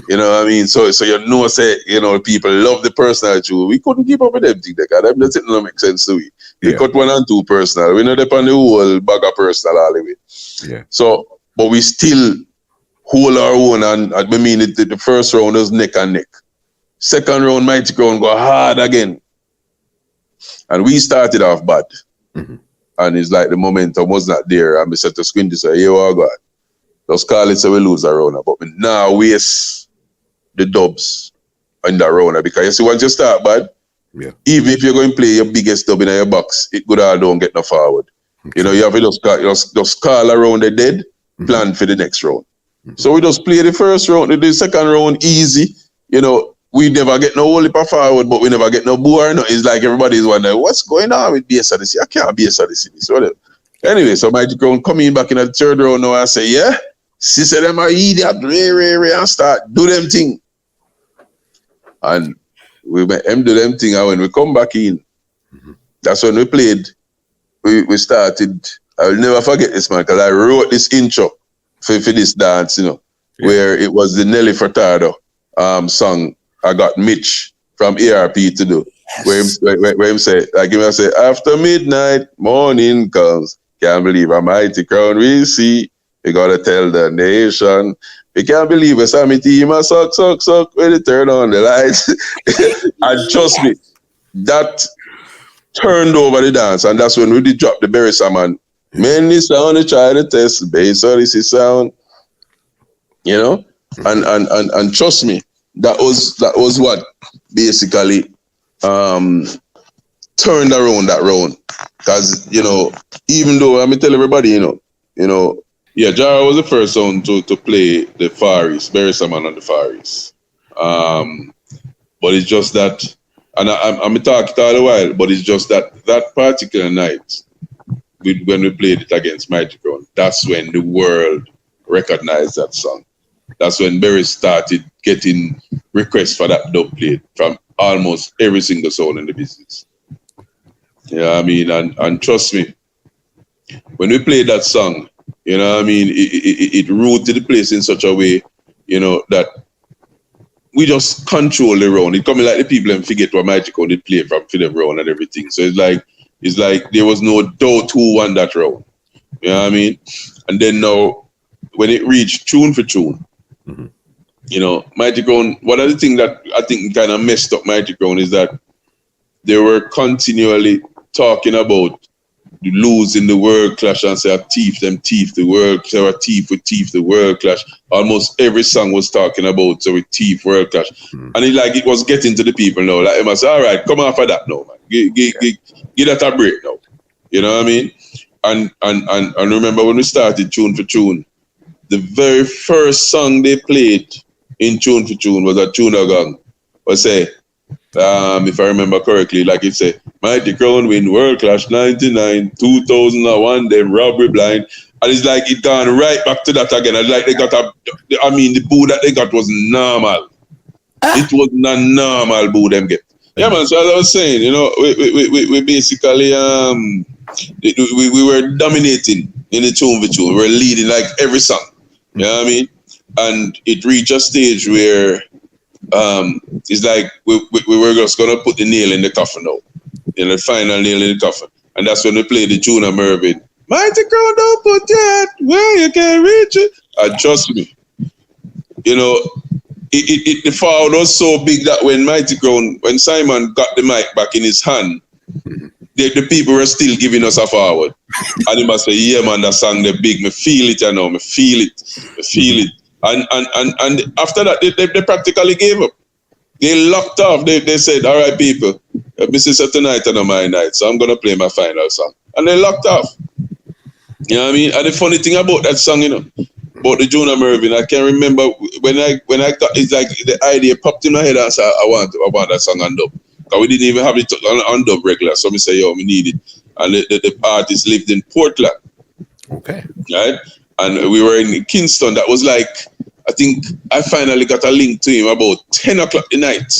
You know what I mean? So you know, say, you know, people love the personal too. We couldn't keep up with them things because them doesn't make sense to we. We cut 1 and 2 personal. We know they on the whole bag of personal all the way. Yeah. So, but we still hold our own, and I mean the first round was neck and neck. Second round, Mighty Crown go hard again. And we started off bad. Mm-hmm. And it's like the momentum was not there. And we said to Squingy, say, yo, oh God, just call it so we lose a round. But we now waste the dubs in that round. Because you see, once you start bad, even if you're going to play your biggest dub in your box, it could all don't get no forward. Okay. You know, you have to just call around the dead, plan for the next round. So we just play the first round, the second round easy. You know, we never get no whole heap of forward, but we never get no bore. No, it's like everybody's wondering, what's going on with Bass Odyssey? I can't Bass Odyssey this. Anyway, so Mighty Crown coming back in the third round now and say, yeah, she said them are idiot, and start do them thing. And we make them do them thing, and when we come back in, that's when we played. We started, I will never forget this, man, because I wrote this intro for this dance, you know, where it was the Nelly Furtado song, I Got Mitch from ARP to do. Yes. Where him say, like him say, after midnight, morning comes, can't believe a Mighty Crown we see, we gotta tell the nation. We can't believe a Sammy team a suck, when they turn on the lights. And trust me, that turned over the dance, and that's when we did drop the Berry Salmon. Mainly sound, they try to test Bass Odyssey sound, you know, and trust me, that was what basically turned around that round. Because, you know, even though I'm tell everybody, you know, yeah, Jara was the first one to play the Far East, Berry Salmon on the Far East. But it's just that, and I'm talking all the while, but it's just that particular night, when we played it against Magic Round, that's when the world recognized that song. That's when Berry started getting requests for that dub plate from almost every single soul in the business. You know what I mean? And trust me, when we played that song, you know what I mean, it rooted the place in such a way, you know, that we just control the round. It coming like the people and forget what Magic Round did play from for them round and everything. So it's like there was no doubt who won that round. You know what I mean? And then now, when it reached tune for tune, you know, Magic Round, one of the things that I think kind of messed up Magic Round is that they were continually talking about losing the world clash and say, thief the world clash, or thief the world clash. Almost every song was talking about, so we thief world clash. And it was getting to the people now. Like, I say, all right, come off of that now, man. Give that a break now. You know what I mean? And remember when we started Tune for Tune, the very first song they played in Tune for Tune was a Tuna Gang. Was say, if I remember correctly, like it said, Mighty Crown win World Clash 99, 2001, then Robbery Blind. And it's like it gone right back to that again. And like they got the boo that they got was normal. It was not normal boo them get. Yeah, man, so as I was saying, you know, we basically, we were dominating in the tune for tune. We were leading like every song. You know what I mean? And it reached a stage where it's like we were just gonna put the nail in the coffin now, in the final nail in the coffin, and that's when we played the tune of Mervyn. Mighty Crown, don't put that where you can reach it. And trust me, you know, the forward was so big that when Mighty Crown, when Simon got the mic back in his hand, the people were still giving us a forward, and he must say, "Yeah, man, that song the big. Me feel it, you know, me feel it." And after that, they practically gave up. They locked off. They said, all right, people, this is a tonight and a my night, so I'm going to play my final song. And they locked off. You know what I mean? And the funny thing about that song, you know, about the Jonah Mervyn, I can remember when I got, it's like the idea popped in my head. I said, I want that song on dub. Because we didn't even have it on dub regular. So we say, yo, we need it. And the artist lived in Portland. Okay. Right? And we were in Kingston. That was like, I think I finally got a link to him about 10 o'clock at night.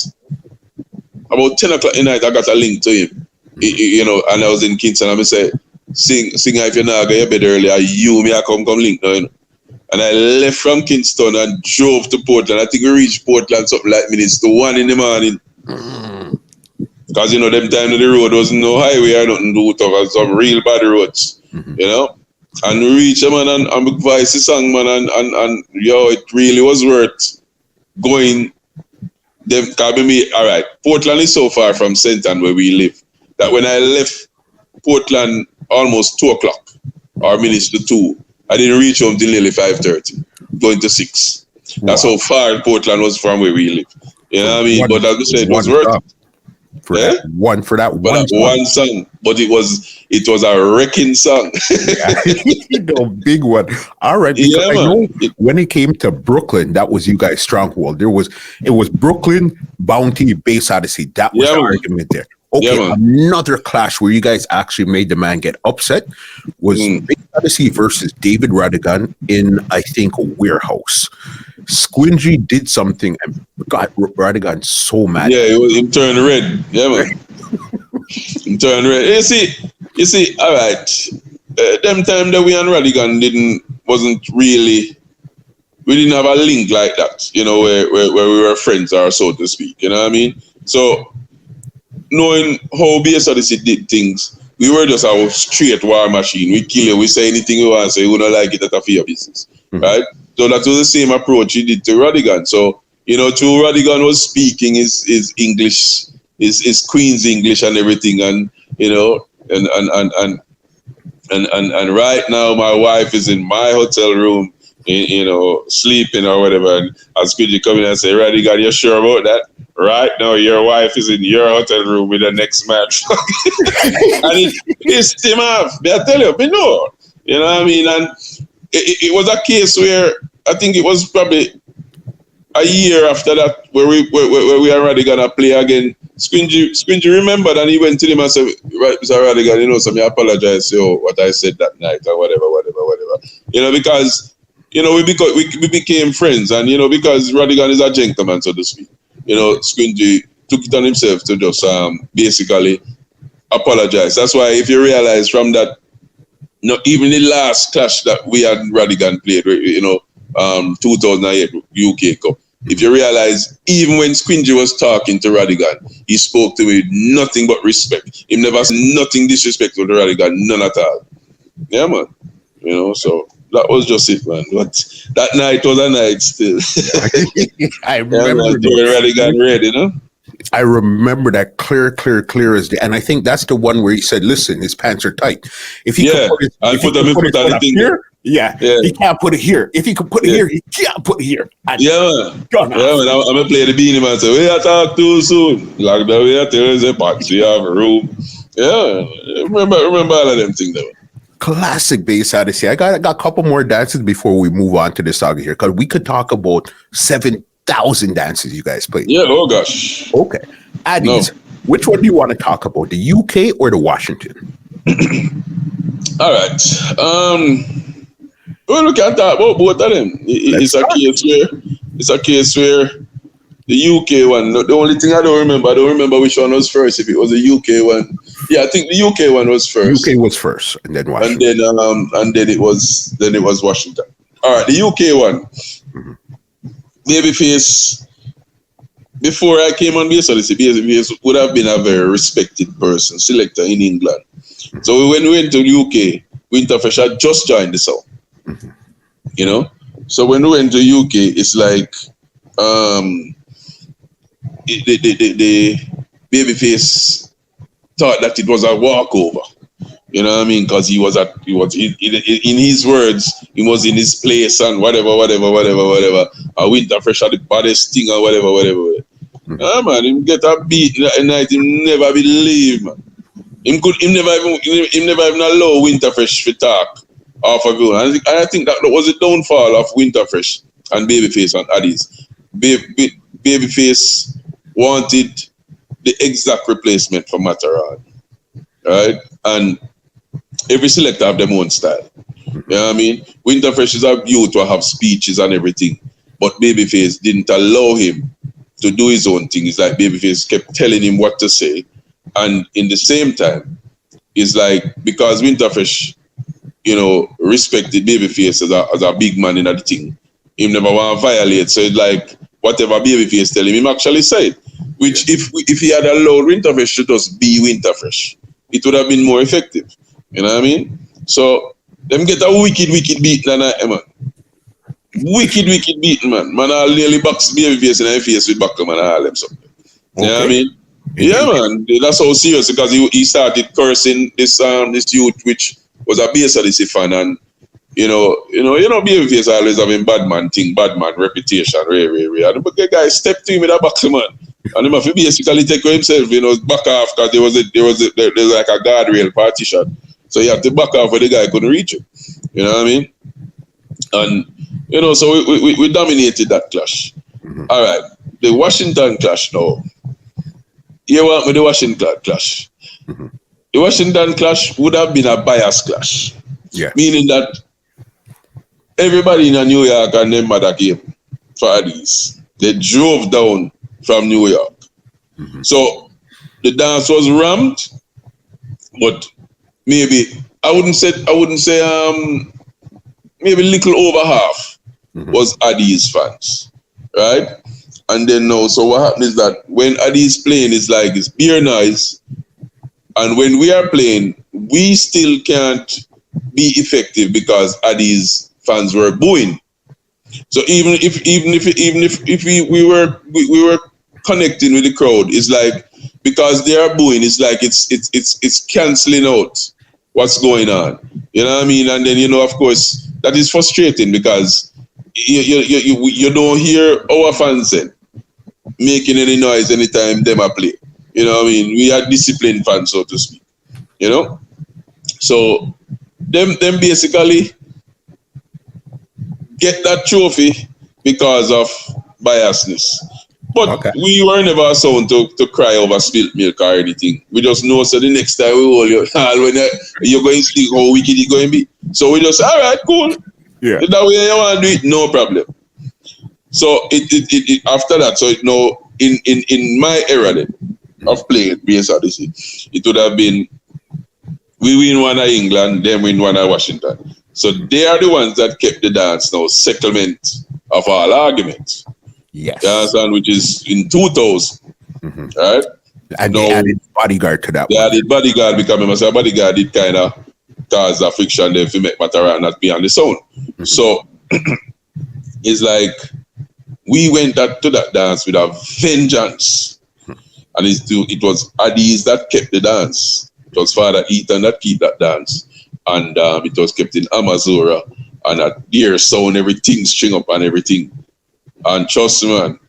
About 10 o'clock at night, I got a link to him. You know, and I was in Kingston. And I said, sing if you're not going to bed early, I come link now, you know. And I left from Kingston and drove to Portland. I think we reached Portland something like minutes to 1 in the morning. Because, you know, them time of the road wasn't no highway or nothing to do with some real bad roads, you know. And we reached them and voice the song, man, and yo, it really was worth going. All right, Portland is so far from St. Ann where we live that when I left Portland almost 2 o'clock or minutes to 2, I didn't reach home till nearly 5:30, going to 6. That's how far Portland was from where we live. You know what I mean? But as I said, it was worth it. For that one song. But it was a wrecking song. Big one. All right, because I know when it came to Brooklyn, that was you guys' stronghold. It was Brooklyn, Bounty, Bass Odyssey. That was the argument there. Okay, another clash where you guys actually made the man get upset was Bass Odyssey versus David Rodigan in, I think, a warehouse. Squingy did something and got Rodigan so mad. Yeah, he turned red. Yeah, man. He turned red. You see, all right. Them time that we and Rodigan we didn't have a link like that, you know, where we were friends or so to speak, you know what I mean? So, knowing how Bass Odyssey did things, we were just a straight war machine. We kill you, we say anything we want to say, we don't like it, that's for your business, right? So that was the same approach he did to Rodigan. So, you know, Rodigan was speaking his English, his Queen's English and everything, and you know, and right now my wife is in my hotel room, you know, sleeping or whatever. And as Squingy come in and say, Rodigan, you sure about that? Right now, your wife is in your hotel room with the next match. And it pissed him off. I tell you, me know. You know what I mean? And it was a case where I think it was probably a year after that where we are already gonna play again. Squingy remembered, and he went to him and said, right, Mr. Rodigan, you know, so me apologize for what I said that night or whatever. You know, because, you know, we became friends, and, you know, because Rodigan is a gentleman, so to speak. You know, Squingy took it on himself to just basically apologize. That's why if you realize from that, you know, even the last clash that we had Rodigan played, you know, 2008 UK Cup, if you realize, even when Squingy was talking to Rodigan, he spoke to me with nothing but respect. He never said nothing disrespectful to Rodigan, none at all. Yeah, man. You know, so that was just it, man. But that night was a night still. I remember Rodigan red, you know? I remember that clear as day. And I think that's the one where he said, listen, his pants are tight. If he could put it up here, he can't put it here. If he could put it here, he can't put it here. And man. I'm going to play the Beanie Man and say, we talk too soon. Like that, we have to say, box, we have a room. Yeah, remember all of them things though. Classic Bass Odyssey. I got a couple more dances before we move on to the saga here, because we could talk about 7,000 dances you guys played. Yeah, oh gosh. Okay. Addies, which one do you want to talk about, the UK or the Washington? All right. Well, we can talk about both of them. It's a case where the UK one, the only thing I don't remember which one was first, if it was the UK one. Yeah, I think the UK one was first. UK was first, and then Washington. And then it was Washington. All right, the UK one. Mm-hmm. Babyface, before I came on Bass Odyssey, Babyface would have been a very respected person, selector in England. Mm-hmm. So when we went to the UK, Winterfresh had just joined the South. Mm-hmm. You know? So when we went to the UK, it's like the Babyface thought that it was a walkover. You know what I mean? Because he was in his words, he was in his place and whatever. Winterfresh had the baddest thing or whatever. Mm-hmm. Man, him get a beat that night, him never believe, man. Him never even allow Winterfresh to talk off of you. And I think that was the downfall of Winterfresh and Babyface and Addies. Babyface wanted the exact replacement for Mataran, right? And every selector have their own style. You know what I mean? Winterfresh is a youth to have speeches and everything, but Babyface didn't allow him to do his own thing. It's like Babyface kept telling him what to say, and in the same time, it's like, because Winterfresh, you know, respected Babyface as a big man in the thing, him never want to violate. So it's like, whatever Babyface tell him actually said. Which if he had allowed Winterfresh to just be Winterfresh, it would have been more effective. You know what I mean? So them get a wicked beat than man. Wicked beating, man. Man, I'll nearly box Babyface in the face with back, man. I'll them something. You know what I mean? Yeah, man. That's how serious, because he started cursing this youth, which was a Bass Odyssey fan, and you know, Babyface always having bad man reputation, and the guy stepped to him with a box, man. And him have to basically take himself, you know, back off, because there was like a guardrail partition. So he had to back off where the guy couldn't reach it. You know what I mean? And, you know, so we dominated that clash. Mm-hmm. All right. The Washington clash now. Here we with the Washington clash. Mm-hmm. The Washington clash would have been a bias clash. Yeah. Meaning that everybody in New York and them mother came for Addies. They drove down from New York. Mm-hmm. So the dance was rammed, but maybe I wouldn't say maybe a little over half was Addies fans, right? And then now, so what happens is that when Addies playing, it's like it's beer noise, and when we are playing, we still can't be effective because Addies fans were booing. So even if we were connecting with the crowd, it's like because they are booing, it's like it's canceling out what's going on. You know what I mean? And then, you know, of course, that is frustrating because you don't hear our fans then making any noise anytime them a play. You know what I mean? We are disciplined fans, so to speak. You know? So them basically get that trophy because of biasness. But we were never sound to cry over spilt milk or anything. We just know, so the next time we hold you, when you're going to sleep, how wicked it's going to be. So we just, all right, cool. Yeah. That way you want to do it, no problem. So it after that, so now in my era then, of playing Bass Odyssey, it would have been, we win one at England, then win one at Washington. So they are the ones that kept the dance now, settlement of all arguments. Yes. You understand? Which is in 2000. Right? And they added bodyguard to that. They added bodyguard because remember, so bodyguard did kind of cause a friction there if you make Matterhorn not be on the sound. So it's like we went to that dance with a vengeance. And it was Addies that kept the dance. It was Father Ethan that kept that dance. And it was kept in Amazura. And at dear sound, everything string up and everything. And trust me, man,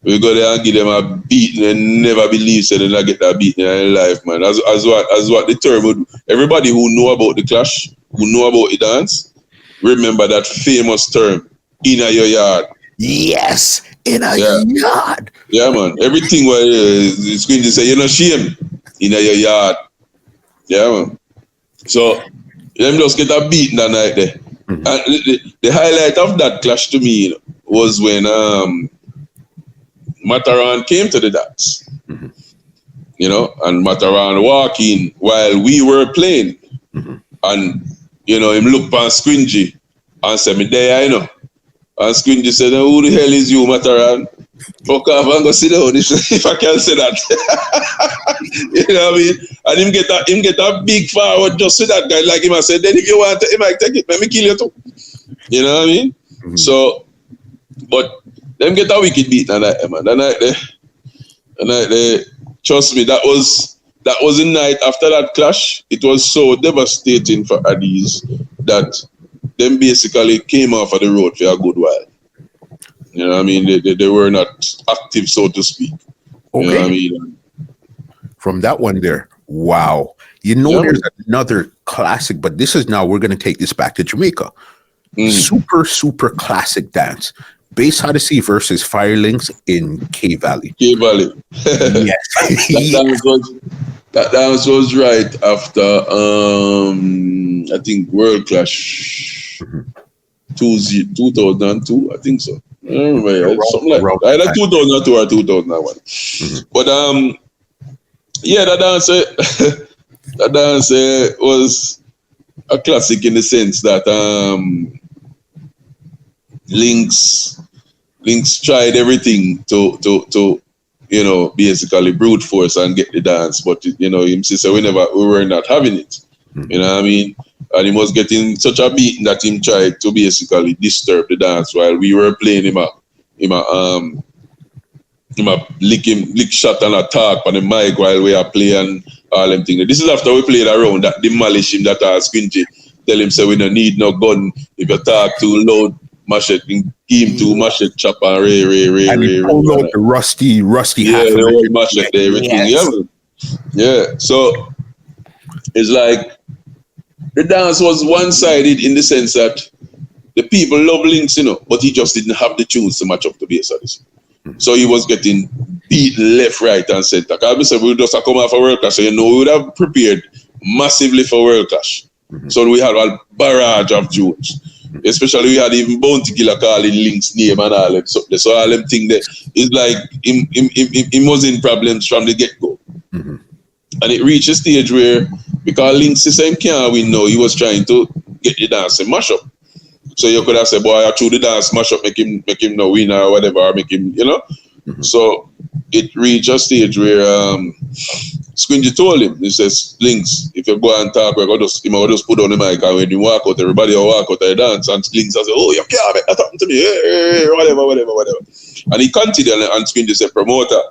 we go there and give them a beating and never believe so they'll get that beating in their life, man. As what the term would, everybody who know about the clash, who know about the dance, remember that famous term, inna your yard. Yes, inna your yard. Yeah, man. Everything where it's going to say, you're not shame, inna your yard. Yeah, man. So, them just get a beating that night there. And the highlight of that clash to me, you know, was when Matterhorn came to the dance, you know, and Matterhorn walk in while we were playing, and you know him look on Squingy and said, "Me there, you know," and Squingy said, "Who the hell is you, Matterhorn? Fuck off and go sit down if I can say that." You know what I mean? And him get a big forward just with that guy, like him I said, then if you want to, he might take it, let me kill you too. You know what I mean? So, but them get a wicked beat that night, man. That night there, trust me, that was the night after that clash. It was so devastating for Addies that them basically came off of the road for a good while. You know what I mean? They were not active, so to speak. Okay. You know what I mean? From that one there, wow. You know, there's another classic, but this is now, we're going to take this back to Jamaica. Super, super classic dance. Bass Odyssey versus Firelinks in K Valley. K Valley. Yes. That dance was right after, I think, World Clash 2002, I think so. I don't remember, something like that. Either 2002 or 2001. But yeah, that dance was a classic in the sense that Links tried everything to you know, basically brute force and get the dance, but you know, him said we were not having it. You know what I mean? And he was getting such a beating that him tried to basically disturb the dance while we were playing him a lick shot and attack on the mic while we are playing all them things. This is after we played around that demolish him, that Squingy tell him say we don't need no gun. If you talk too loud, machete, give him to machete chop and and he pulled out the rusty half of the machete, everything. Yes. Yeah. So it's like the dance was one-sided in the sense that the people love Links, you know, but he just didn't have the tunes to match up to Bass Odyssey. So he was getting beaten left, right, and center. Because we said we would just come off a World Clash, so you know we would have prepared massively for World Clash. So we had a barrage of tunes. Especially we had even Bounty Killer calling Links' name and all them. So all them things there, it's like he was in problems from the get-go. And it reached a stage where, because Links the same can't win now, he was trying to get the dance and mash up. So you could have said, boy, I threw the dance, mash up, make him no win or whatever, or make him, you know. So it reached a stage where Squingy told him, he says, Links, if you go and talk, we're just put on the mic, and when you walk out, everybody will walk out of the dance. And Links says, oh, you can't make that happen to me, whatever. And he continued, and Squingy said, promoter,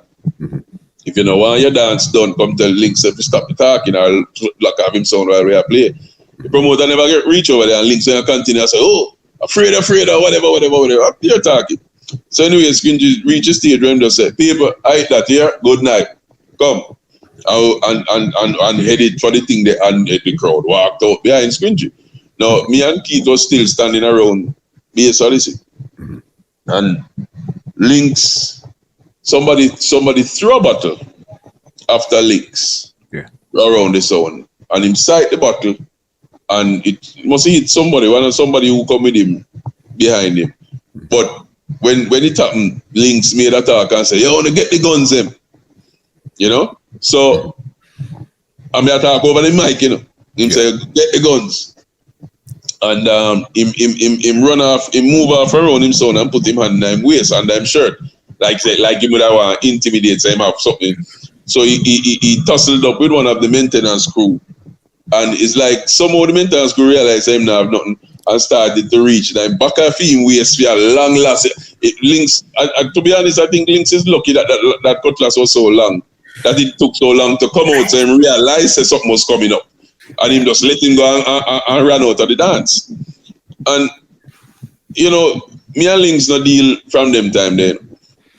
If you know want your dance done, come tell Links if you stop the talking or like have him sound while we are playing. The promoter never get reach over there and Links will continue and say, oh, afraid or whatever. You're talking. So anyway, Squingy reach the stage and just say, people, I hate that here, good night. Come. And headed for the thing there and the crowd walked out behind Squingy. Now, me and Keith was still standing around Bass Odyssey. And Links, somebody threw a bottle after Links around the sound. And him sight the bottle and it must have hit somebody who come with him behind him. But when it happened, Links made a talk and say, you want to get the guns them. You know? So I mean I talk over the mic, you know. Him say, get the guns. And him run off, him move off around him son and put him hand in him waist and him shirt. Like him would want to intimidate him have something. So he tussled up with one of the maintenance crew. And it's like somehow the maintenance crew realized him not have nothing and started to reach. And back off him waist for a long last. Links, to be honest, I think Links is lucky that cutlass was so long. That it took so long to come out, so him realized that something was coming up. And him just let him go and ran out of the dance. And, you know, me and Links no deal from them time then.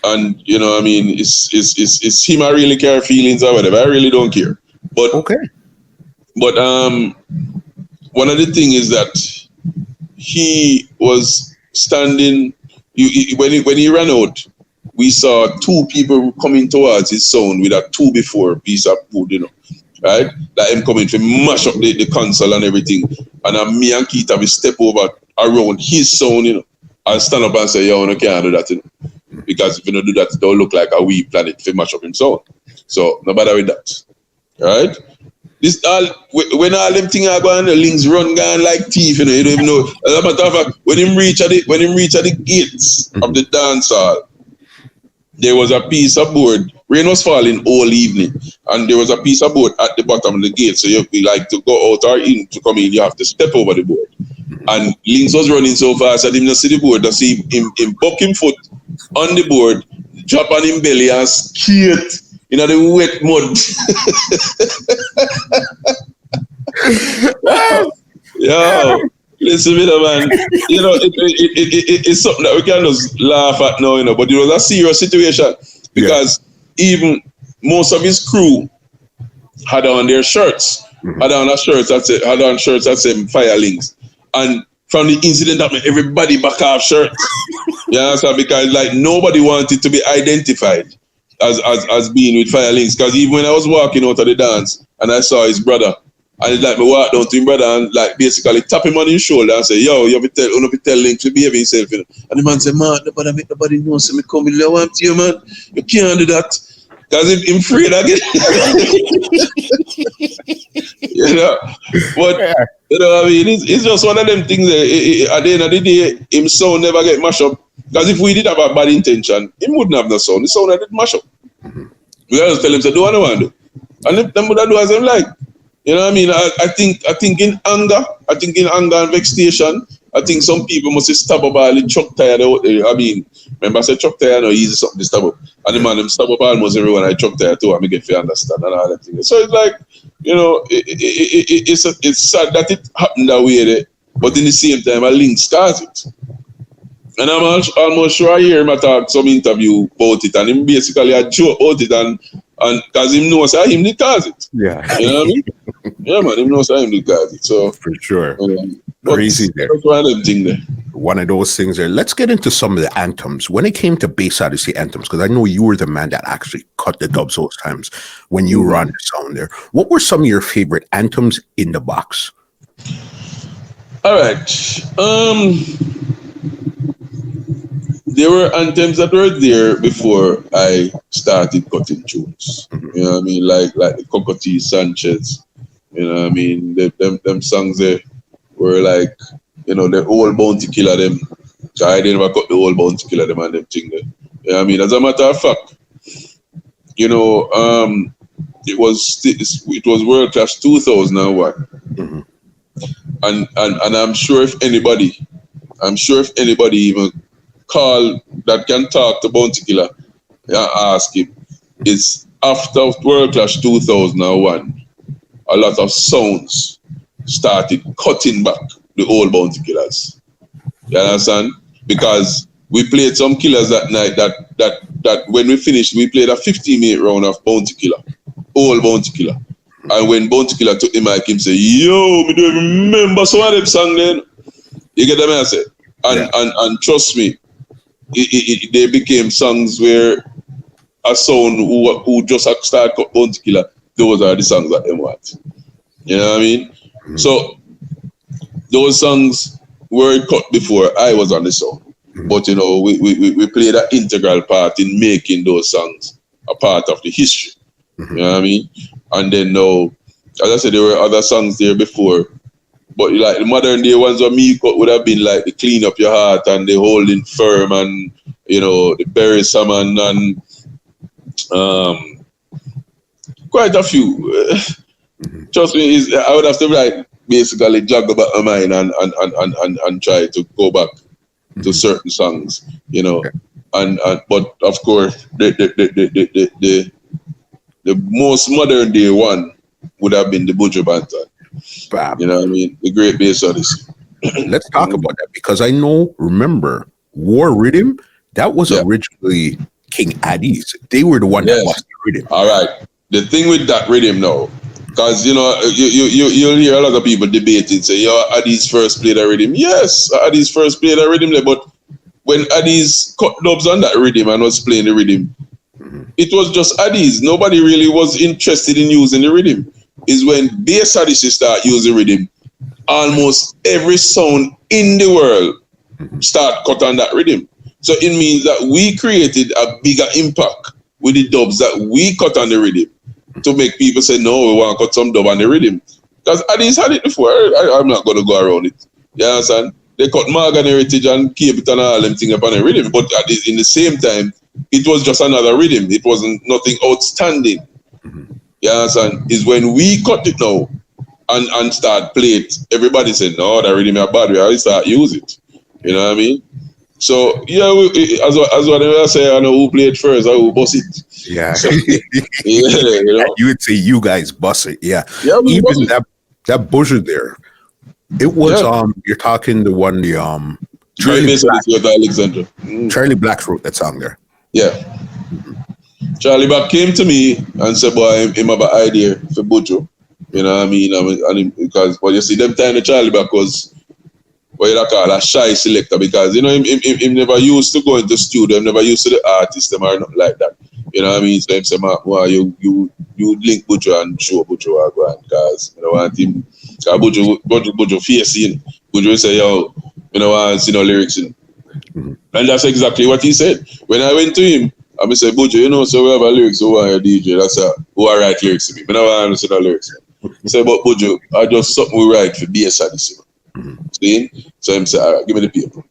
And, you know, I mean, it's him I really care feelings or whatever. I really don't care. But, But one of the things is that he was standing, when he ran out, we saw two people coming towards his sound with a 2x4 piece of wood, you know, right? That him coming to mash up the console and everything. And me and Keith have step over around his sound, you know, and stand up and say, yo, no can't do that, you know. Because if you don't do that, it don't look like a wee planet to mash up his sound. So, no matter with that, right? This all, when all them things are going, the Links run gone like thief, you know, you don't even know. As a matter of fact, when him reach at the gates of the dance hall, there was a piece of board. Rain was falling all evening, and there was a piece of board at the bottom of the gate. So you like to go out or in to come in, you have to step over the board. And Links was running so fast that him not see the board. To see him buck him foot on the board, drop on him belly and skate in the wet mud. Yo, listen, man. You know, it's something that we can just laugh at now, you know. But it was a serious situation because even most of his crew had on their shirts, had on shirts that said Firelinks, and from the incident that made everybody back off shirts. Yeah, so because like nobody wanted to be identified as being with Firelinks, because even when I was walking out of the dance and I saw his brother. And it's like me walk down to him brother and like basically tap him on his shoulder and say, yo, you have to tell Links to behave himself, you know. And the man say, man, nobody knows me come with you want to you, man. You can't do that. Because if him afraid again. You know. But you know what I mean, it's just one of them things that at the end of the day, him sound never get mashed up. Because if we did have a bad intention, he wouldn't have no sound. The sound didn't mash up. We gotta tell him, say, do what I want to do. And if them would do as them like. You know what I mean? I think in anger and vexation, I think some people must stab up all the truck tire. I mean, remember I said truck tire no easy something to stab up. And the man them stab up almost everyone I truck tire too, and I get to understand and all that thing. So it's like, you know, it's sad that it happened that way there, but in the same time, Links caused it. And I'm almost sure I hear him talk some interview about it, and him basically a joke about it, and because him knows how him did cause it. Yeah. You know what I mean? Yeah, man, him knows how him did cause it. So for sure. Crazy there. One of those things there. Let's get into some of the anthems. When it came to Bass Odyssey anthems, because I know you were the man that actually cut the dubs those times when you were on the sound there. What were some of your favorite anthems in the box? All right. There were anthems that were there before I started cutting tunes. You know what I mean? Like the Cocotte Sanchez. You know what I mean? Them songs there were like, you know, the old Bounty Killer them. I didn't ever cut the old Bounty Killer them and them thing there. You know what I mean? As a matter of fact, you know, it was World Clash 2001. And I'm sure if anybody even call that can talk to Bounty Killer and ask him, is after World Clash 2001, a lot of sounds started cutting back the old Bounty Killers. You understand? Because we played some killers that night that when we finished, we played a 15-minute round of Bounty Killer, old Bounty Killer. And when Bounty Killer took the mic, him say, yo, me don't remember some of them songs then. You get what I say? And trust me, they became songs where a sound who just started cut Bounty Killer, those are the songs that they want. You know what I mean? Mm-hmm. So those songs were cut before I was on the song. Mm-hmm. But you know, we played an integral part in making those songs a part of the history. Mm-hmm. You know what I mean? And then now, as I said, there were other songs there before. But like the modern day ones of me cut would have been like the Clean Up Your Heart and the Holding Firm and you know, the Bury Salmon and quite a few. Mm-hmm. Trust me, I would have to like basically jog about my mind and try to go back mm-hmm. to certain songs, you know. Okay. And but of course the most modern day one would have been the Buju Banton. Bam. You know what I mean? The great Bass Odyssey. Let's talk about that because I remember War Rhythm, that was originally King Addies. They were the one that lost the rhythm. All right. The thing with that rhythm now, because you know, you'll hear a lot of people debating, say, yo, Addies first played a rhythm. Yes, Addies first played a rhythm there, but when Addies cut dubs on that rhythm and was playing the rhythm, mm-hmm. it was just Addies. Nobody really was interested in using the rhythm. Is when Bass Odyssey start using rhythm, almost every sound in the world start cut on that rhythm. So it means that we created a bigger impact with the dubs that we cut on the rhythm to make people say, no, we want to cut some dub on the rhythm. Because Addies had it before. I'm not going to go around it. You understand? They cut Morgan Heritage and Cape it and all them things up on the rhythm. But in the same time, it was just another rhythm. It wasn't nothing outstanding. You understand? Is when we cut it now and start play it, everybody said, no, that rhythm is bad. We already start use it. You know what I mean? So, yeah, as what I say, I know who played first or who boss it. Yeah. So, you know? You would say you guys bust it. Yeah. Even that buzzer there, it was, you're talking the one, Charlie Black. Charlie Black wrote that song there. Yeah. Mm-hmm. Charlie Black came to me and said, boy, him have an idea for Buju. You know what I mean? Because, well, you see, them time the Charlie Black was what you call a shy selector because, you know, him never used to go into studio, him never used to the artist, them or nothing like that. You know what I mean? So him say, well, you link Buju and show Buju or go on because, you know, want him, because Buju facing, Buju say, yo, you know, want to see no lyrics in. Mm-hmm. And that's exactly what he said. When I went to him, I said, Buju, you know, so we have a lyrics, who are your DJ? That's who I write lyrics to me. I never want to see no lyrics. He said, but Buju, I just something we write for Bass Odyssey. Mm-hmm. See? So him say, all right, give me the paper.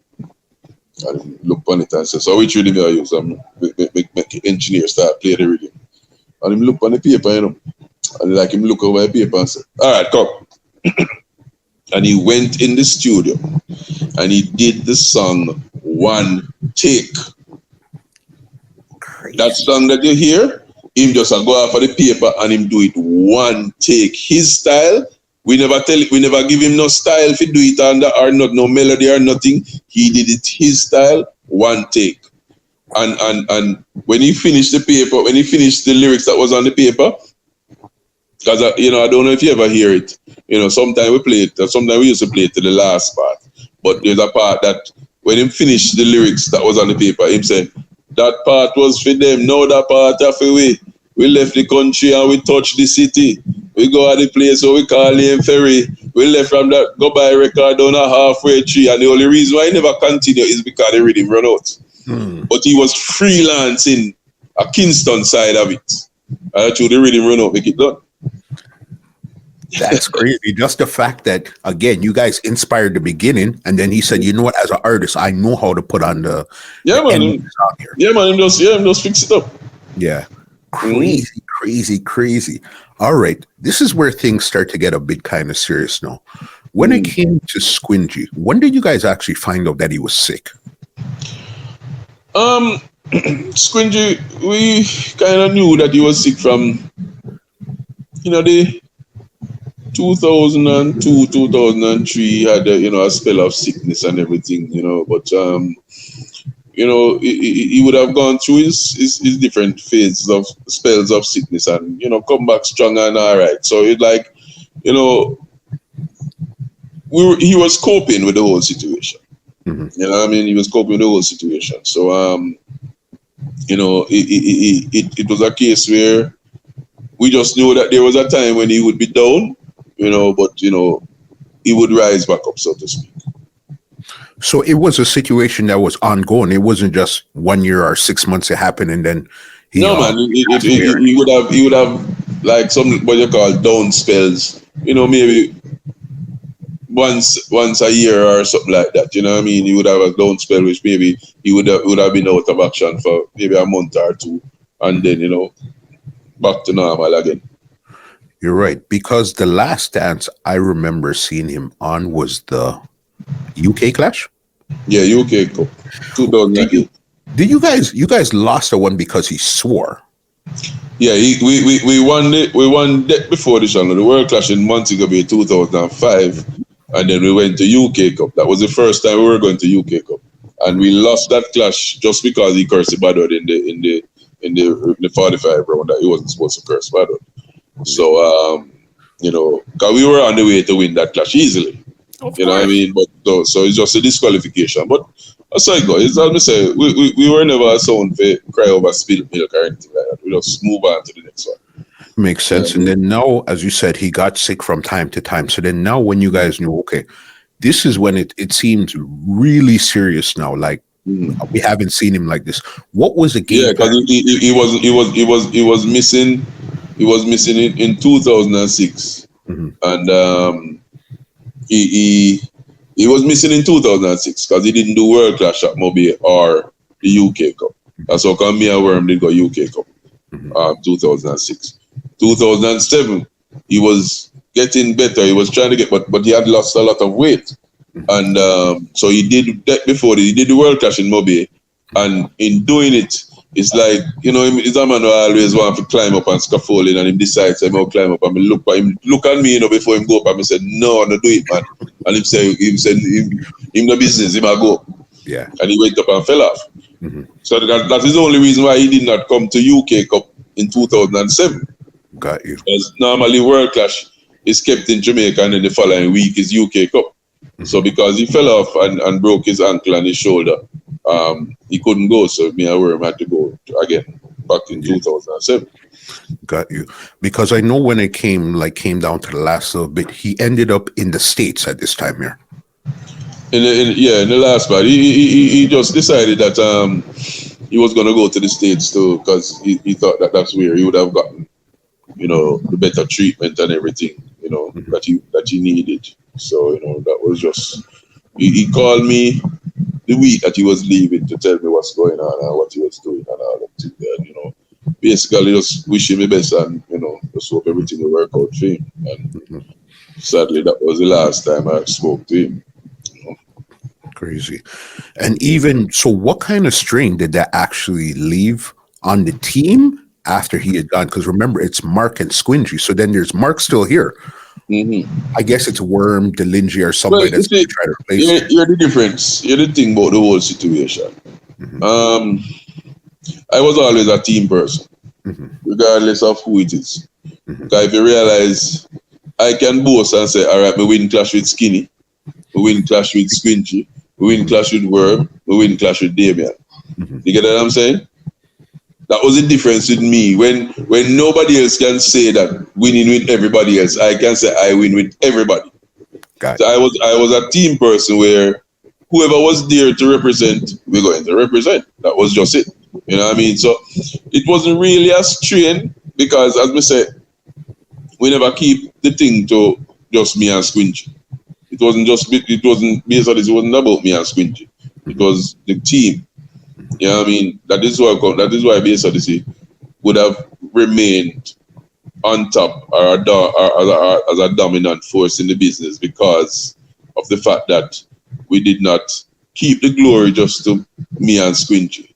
And look on it and say, so which rhythm I use? Make the engineer start play the rhythm. And him look on the paper, you know. And like him look over the paper and say, all right, come. And he went in the studio and he did the song one take. Crazy. That song that you hear, him just go off of the paper and him do it one take. His style, we never give him no style if he do it or not, no melody or nothing. He did it his style, one take. And when he finished the paper, when he finished the lyrics that was on the paper, because you know, I don't know if you ever hear it. You know, sometimes we play it, sometimes we used to play it to the last part. But there's a part that when he finished the lyrics that was on the paper, him said, that part was for them, now that part are for we. We left the country and we touched the city. We go at the place where we call Lane Ferry. We left from that go buy record down a halfway tree. And the only reason why he never continue is because the rhythm run out. But he was freelancing a Kingston side of it. And actually the rhythm run out, make it done. That's crazy. Just the fact that, again, you guys inspired the beginning, and then he said, you know what, as an artist, I know how to put on the man, here. Yeah, man, him just fix it up. Yeah. Crazy. All right. This is where things start to get a bit kind of serious now. When it came to Squingy, when did you guys actually find out that he was sick? Squingy, we kind of knew that he was sick from, the 2002, 2003. He had a spell of sickness and everything, but he would have gone through his different phases of spells of sickness and come back strong and all right. So it's like, he was coping with the whole situation. Mm-hmm. You know what I mean? He was coping with the whole situation. So it was a case where we just knew that there was a time when he would be down, but he would rise back up, so to speak. So it was a situation that was ongoing. It wasn't just 1 year or 6 months it happened and then he would have like some what you call down spells, maybe once a year or something like that. You know what I mean? He would have a down spell which maybe he would have been out of action for maybe a month or two, and then back to normal again. You're right, because the last dance I remember seeing him on was the UK Clash. Yeah, UK Cup, 2008. Did you guys lost the one because he swore? Yeah, we won it. We won that before the channel. The World Clash in Montego Bay 2005, and then we went to UK Cup. That was the first time we were going to UK Cup, and we lost that clash just because he cursed Badod in the 45 round that he wasn't supposed to curse Badod. So because we were on the way to win that clash easily. You know what I mean? But so it's just a disqualification. But that's how it goes. It's as I say, we were never a sound for cry over spilled milk or anything like that. We just move on to the next one. Makes sense. And then now, as you said, he got sick from time to time. So then now when you guys knew, okay, this is when it seems really serious now. Like we haven't seen him like this. What was the game? Yeah, because he was missing. He was missing in 2006, and he was missing in 2006 because he didn't do World Clash at Mobile or the UK Cup. That's how come me and Worm did go UK Cup, 2006. 2007, he was getting better. He was trying to get, but he had lost a lot of weight, and so he did that before. He did the World Clash in Mobile, and in doing it, it's like, he's a man who always want to climb up and scaffolding, and he decides I'm going to climb up. And look at me, before him go up, and he said, no, do it, man. And he said, him the business, he might go. Yeah. And he went up and fell off. So that is the only reason why he did not come to UK Cup in 2007. Got you. Because normally World Clash is kept in Jamaica, and then the following week is UK Cup. So because he fell off and broke his ankle and his shoulder, he couldn't go. So me and Worm had to go again back in 2007. Got you. Because I know when it came down to the last little bit, he ended up in the States at this time here. In the last part, he just decided that he was going to go to the States too, because he thought that's where he would have gotten, the better treatment and everything, that he needed. So, that was just, he called me the week that he was leaving to tell me what's going on and what he was doing and all that. And, basically just wish him the best and, just hope everything will work out for him. And sadly, that was the last time I spoke to him. Crazy. And even, so what kind of strain did that actually leave on the team after he had gone? Because remember, it's Mark and Squingy. So then there's Mark still here. I guess it's Worm, Delingy, or somebody that's going to try to replace him. You're the difference. You're the thing about the whole situation. I was always a team person, regardless of who it is. Because if you realize, I can boast and say, all right, we win clash with Skinny, we win clash with Squingy, we win clash with Worm, we win clash with Damien. You get what I'm saying? That was the difference with me. When nobody else can say that winning with everybody else, I can say I win with everybody. So I was a team person where whoever was there to represent, we're going to represent. That was just it. You know what I mean? So it wasn't really a strain because, as we said, we never keep the thing to just me and Squingy. It wasn't Bass Odyssey, it wasn't about me and Squingy. It was the team. You know what I mean? That is why Bass Odyssey would have remained on top or as a dominant force in the business because of the fact that we did not keep the glory just to me and Squingy.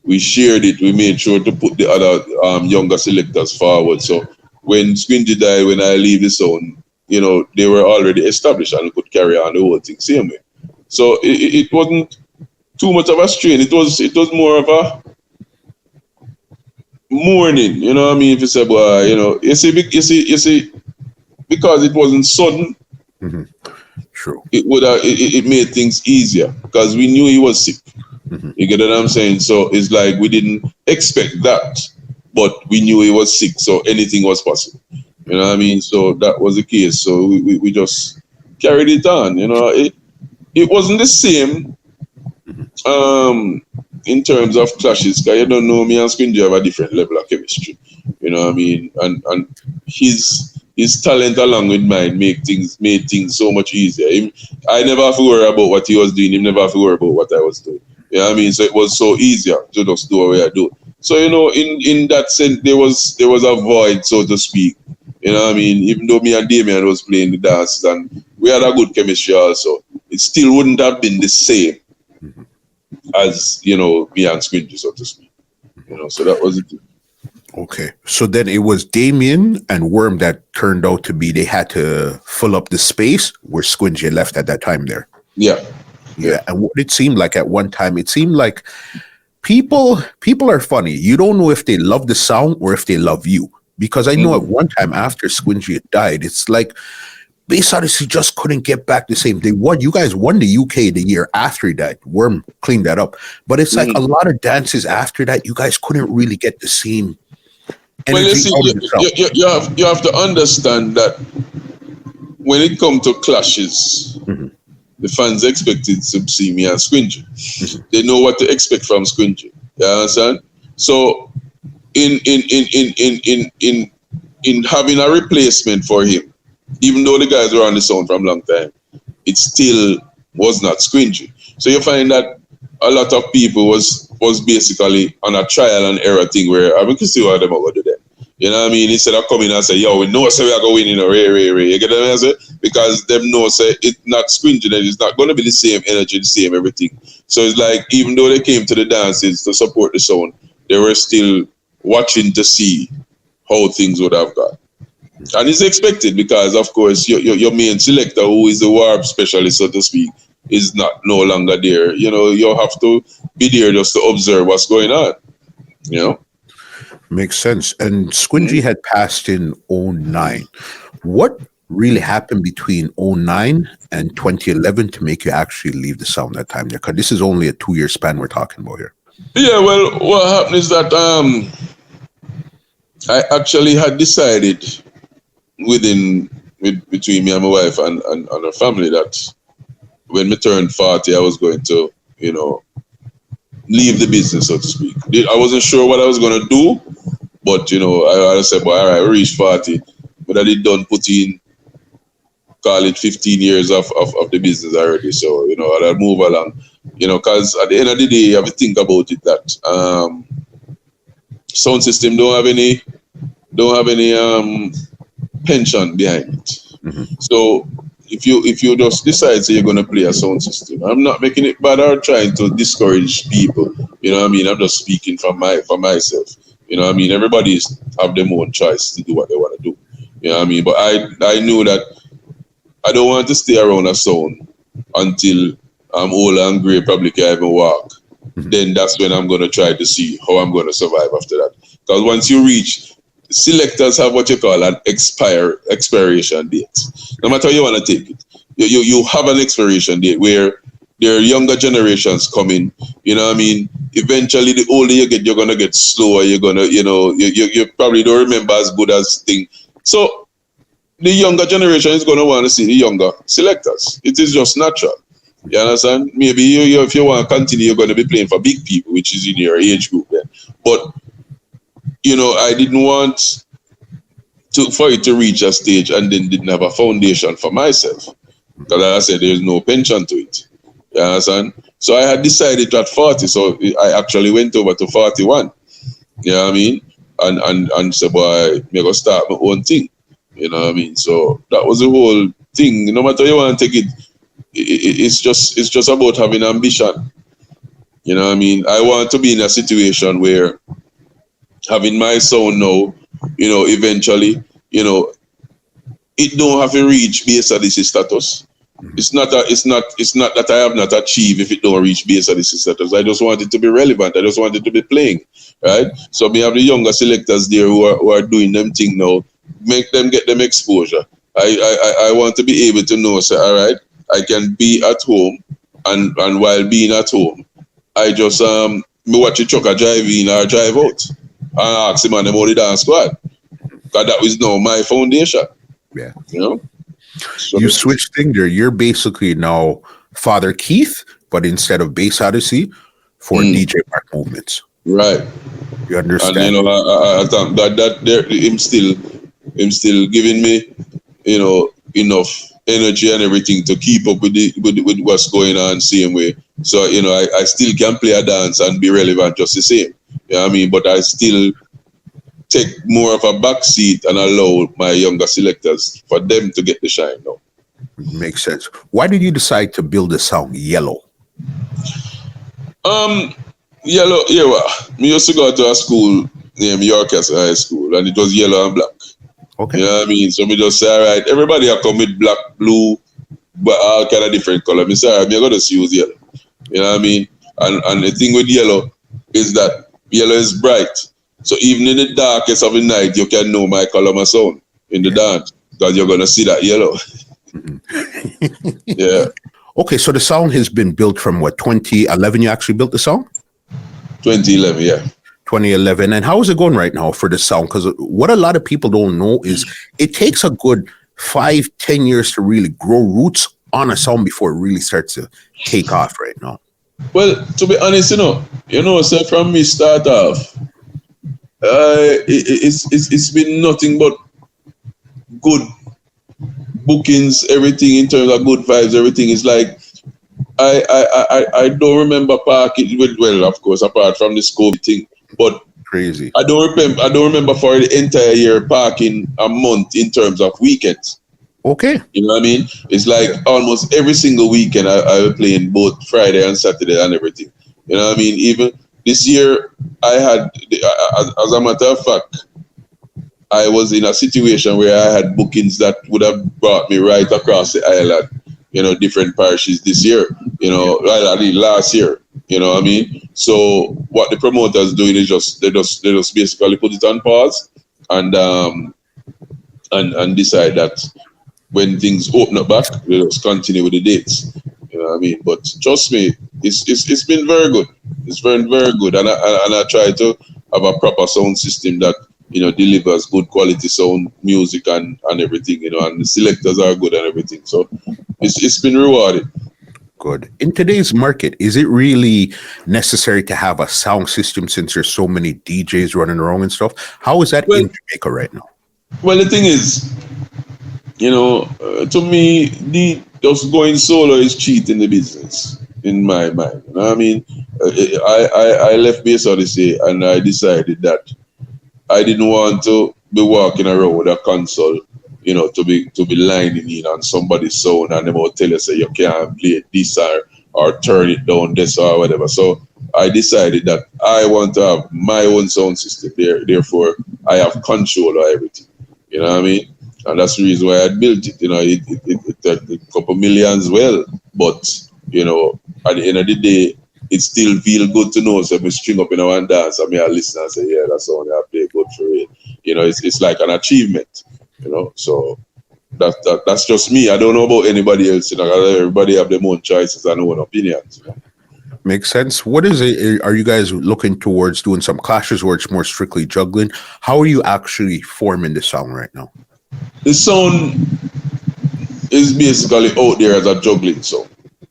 we shared it. We made sure to put the other younger selectors forward. So when Squingy died, when I leave the sound, you know, they were already established and could carry on the whole thing same way. So it wasn't too much of a strain. It was more of a mourning, you know what I mean? If you say, boy, you know, you see, because it wasn't sudden, True. It made things easier because we knew he was sick. You get what I'm saying? So it's like we didn't expect that, but we knew he was sick, so anything was possible. You know what I mean? So that was the case. So we just carried it on. You know, it wasn't the same in terms of clashes, because you don't know, me and Squingy have a different level of chemistry. You know what I mean? And his talent along with mine made things so much easier. I never have to worry about what he was doing. He never have to worry about what I was doing. You know what I mean? So it was so easier to just do what I do. So, you know, in that sense, there was a void, so to speak. You know what I mean? Even though me and Damien was playing the dances and we had a good chemistry also, it still wouldn't have been the same as, you know, me and Squingy, so to speak. You know, so that was it. Okay. So then it was Damien and Worm that turned out to be, they had to fill up the space where Squingy left at that time there. Yeah. And what it seemed like at one time, it seemed like people are funny. You don't know if they love the sound or if they love you. Because I know at one time after Squingy had died, it's like Bass Odyssey just couldn't get back the same. They won. You guys won the UK the year after he died. Worm cleaned that up. But it's like a lot of dances after that, you guys couldn't really get the same energy. Well, you have to understand that when it comes to clashes, the fans expected to see me and Squingy. They know what to expect from Squingy. You understand? So in having a replacement for him, even though the guys were on the sound from a long time, it still was not Squingy. So you find that a lot of people was basically on a trial and error thing where I can see what them are going to do then. You know what I mean? Instead of coming and say, yo, we know say we are going in a ray. You get what I mean? Because them know say it's not Squingy, then it's not going to be the same energy, the same everything. So it's like, even though they came to the dances to support the sound, they were still watching to see how things would have gone. And it's expected because, of course, your main selector, who is the warp specialist, so to speak, is no longer there. You know, you have to be there just to observe what's going on. You know? Makes sense. And Squingy had passed in 2009. What really happened between 2009 and 2011 to make you actually leave the sound that time there? Because this is only a 2-year span we're talking about here. Yeah, well, what happened is that I actually had decided between me and my wife and our family that when we turned 40, I was going to, you know, leave the business, so to speak. I wasn't sure what I was going to do, but, you know, I said, well, all right, we reached 40, but I did done put in, call it 15 years of the business already. So, you know, I'll move along, you know, because at the end of the day, you have to think about it that sound system don't have any pension behind it. So if you just decide you're going to play a sound system, I'm not making it bad or trying to discourage people. You know what I mean? I'm just speaking for myself. You know what I mean? Everybody's have their own choice to do what they want to do. You know what I mean? But I knew that I don't want to stay around a sound until I'm old and grey, probably can't even walk. Then that's when I'm going to try to see how I'm going to survive after that. Because once you reach, selectors have what you call an expiration date. No matter how you want to take it, you have an expiration date where there are younger generations coming. You know what I mean? Eventually, the older you get, you're gonna get slower. You're gonna, you probably don't remember as good as thing. So the younger generation is gonna want to see the younger selectors. It is just natural. You understand? Maybe you if you want to continue, you're gonna be playing for big people, which is in your age group then. But you know, I didn't want for it to reach a stage and then didn't have a foundation for myself. Because like I said, there's no pension to it. You understand? So I had decided at 40, so I actually went over to 41. You know what I mean? And said, boy, I'm going to start my own thing. You know what I mean? So that was the whole thing. No matter how you want to take it, it's just about having ambition. You know what I mean? I want to be in a situation where having my sound now, you know, eventually, you know, it don't have to reach Bass Odyssey status. It's not that I have not achieved if it don't reach Bass Odyssey status. I just want it to be relevant. I just want it to be playing, right? So we have the younger selectors there who are doing them thing now. Make them get them exposure. I want to be able to know, say, all right, I can be at home, and while being at home, I just me watch a trucker drive in or drive out and ask him on them how the dance squad. Because that was now my foundation. Yeah. You know? So you switched thing there. You're basically now Father Keith, but instead of Bass Odyssey, for DJ Mark Movements. Right. You understand? And you know, I thought that there him still giving me, you know, enough energy and everything to keep up with with what's going on same way. So, you know, I still can play a dance and be relevant just the same. You know what I mean? But I still take more of a back seat and allow my younger selectors for them to get the shine now. Makes sense. Why did you decide to build the song Yellow? Yellow, yeah, well, me used to go to a school named Yorkcastle High School, and it was yellow and black. Okay. You know what I mean? So me just say, all right, everybody have come with black, blue, but all kind of different color. Me say, all right, me gonna use yellow. You know what I mean? And the thing with yellow is that yellow is bright. So even in the darkest of the night, you can know my color, my sound in the dance, because you're gonna see that yellow. Yeah. Okay, so the song has been built from what, 2011 you actually built the song? 2011, yeah. 2011. And how is it going right now for the song? Because what a lot of people don't know is it takes a good 5-10 years to really grow roots on a song before it really starts to take off right now. Well, to be honest, so from me start off, it's been nothing but good bookings, everything in terms of good vibes, everything is like I don't remember parking well, of course, apart from the scope thing, but crazy. I don't remember for the entire year parking a month in terms of weekends. Okay. You know what I mean? It's like almost every single weekend I was playing both Friday and Saturday and everything. You know what I mean? Even this year I had, as a matter of fact, I was in a situation where I had bookings that would have brought me right across the island, you know, different parishes this year, you know, last year, you know what I mean? So what the promoters doing is they just basically put it on pause and decide that when things open up back, they just continue with the dates. You know what I mean? But trust me, it's been very good. It's been very good, and I try to have a proper sound system that, you know, delivers good quality sound, music, and everything. You know, and the selectors are good and everything. So it's been rewarding. Good. In today's market, is it really necessary to have a sound system since there's so many DJs running around and stuff? How is that in Jamaica right now? Well, the thing is, you know, to me, just going solo is cheating the business in my mind. You know what I mean? I left Bass Odyssey and I decided that I didn't want to be walking around with a console, you know, to be lining in on somebody's sound and they will tell you, say, you can't play this or turn it down this or whatever. So I decided that I want to have my own sound system there. Therefore, I have control of everything. You know what I mean? And that's the reason why I built it. You know, it a couple millions well, but, you know, at the end of the day, it still feel good to know. So we string up in our dance, I mean, I listen and say, yeah, that's all I play good for it. You know, it's like an achievement. You know, so that's just me. I don't know about anybody else. You know, everybody have their own choices and own opinions. You know? Makes sense. What is it? Are you guys looking towards doing some clashes where it's more strictly juggling? How are you actually forming the song right now? The sound is basically out there as a juggling song,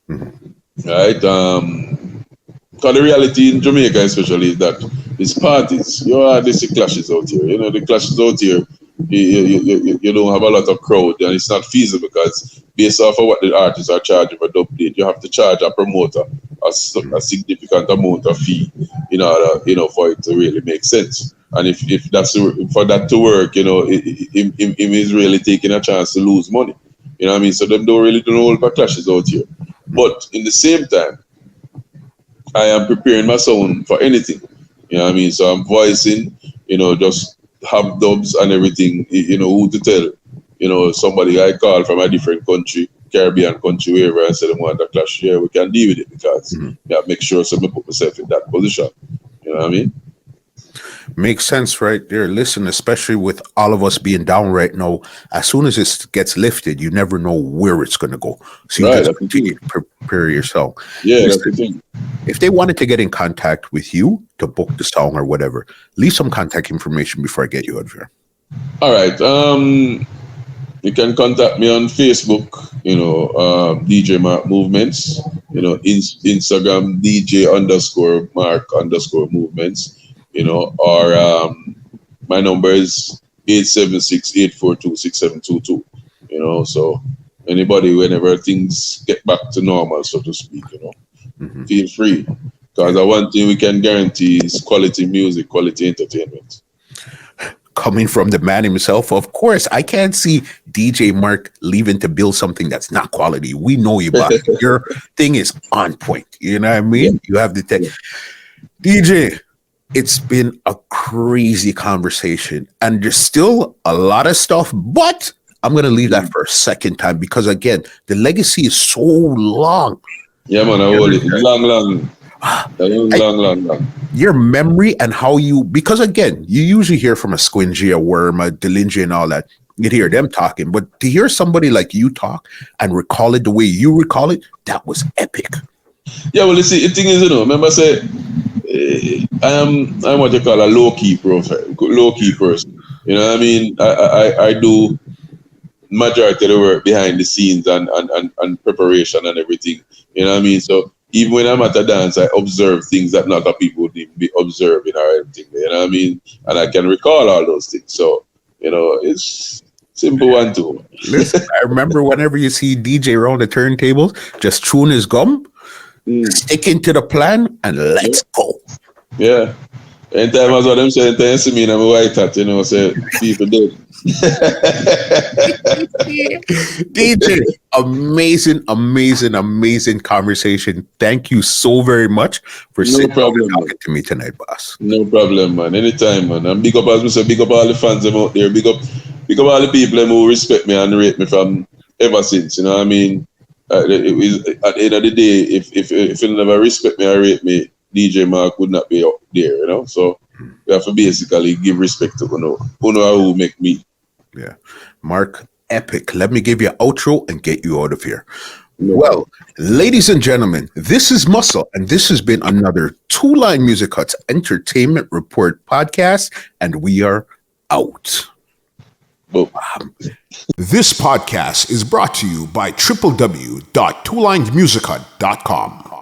right? Because the reality in Jamaica especially is that it's parties. You hardly see clashes out here. You know, the clashes out here, you don't have a lot of crowd and it's not feasible because based off of what the artists are charging for dub date, you have to charge a promoter a significant amount of fee in order, you know, for it to really make sense. And if that's for that to work, you know, him is really taking a chance to lose money. You know what I mean? So them don't really do no whole clashes out here. But in the same time, I am preparing my sound for anything. You know what I mean? So I'm voicing, just have dubs and everything, who to tell. Somebody I call from a different country, Caribbean country, wherever, I say they want a clash, yeah, we can deal with it because make sure so I put myself in that position. You know what I mean? Makes sense right there. Listen, especially with all of us being down right now, as soon as it gets lifted, you never know where it's going to go. So you Right, just continue to prepare yourself. Yeah, Listen, that's the thing. if they wanted to get in contact with you to book the song or whatever, leave some contact information before I get you out of here. All right. You can contact me on Facebook, DJ Mark Movements, Instagram DJ_Mark_Movements, or my number is 876-842-6722, so anybody, whenever things get back to normal, so to speak, feel free. Because one thing we can guarantee is quality music, quality entertainment. Coming from the man himself, of course, I can't see DJ Mark leaving to build something that's not quality. We know you, boss. Your thing is on point. You know what I mean? Yeah. You have the tech. Yeah. DJ, it's been a crazy conversation, and there's still a lot of stuff, but I'm going to leave that for a second time because, again, the legacy is so long. Yeah, man, I hold it. Long. Your memory and how you, because again, you usually hear from a Squingy, a Worm, a Delingy and all that. You'd hear them talking, but to hear somebody like you talk and recall it the way you recall it, that was epic. Yeah, well, you see, the thing is, remember I said, I'm what you call a low-key person. You know what I mean? I do majority of the work behind the scenes and preparation and everything. You know what I mean? So even when I'm at a dance, I observe things that not other people would even be observing or anything. You know what I mean? And I can recall all those things. So, it's simple one too. Listen, I remember whenever you see DJ around the turntables, just chewing his gum, sticking to the plan, and let's go. Yeah. Anytime I saw them saying, "Thanks to me," and I'm a white hat, say people did. DJ, amazing conversation. Thank you so very much for sitting down and talking to me tonight, boss. No problem, man. Anytime, man. And big up, as we say, big up all the fans them out there. Big up all the people who respect me and rate me from ever since. You know what I mean? At the end of the day, if you never respect me or rate me, DJ Mark would not be up there, So we have to basically give respect to who make me. Yeah. Mark, epic. Let me give you an outro and get you out of here. No. Well, ladies and gentlemen, this is Muscle, and this has been another Two Line Music Hut's Entertainment Report podcast, and we are out. This podcast is brought to you by www.twolinesmusichut.com.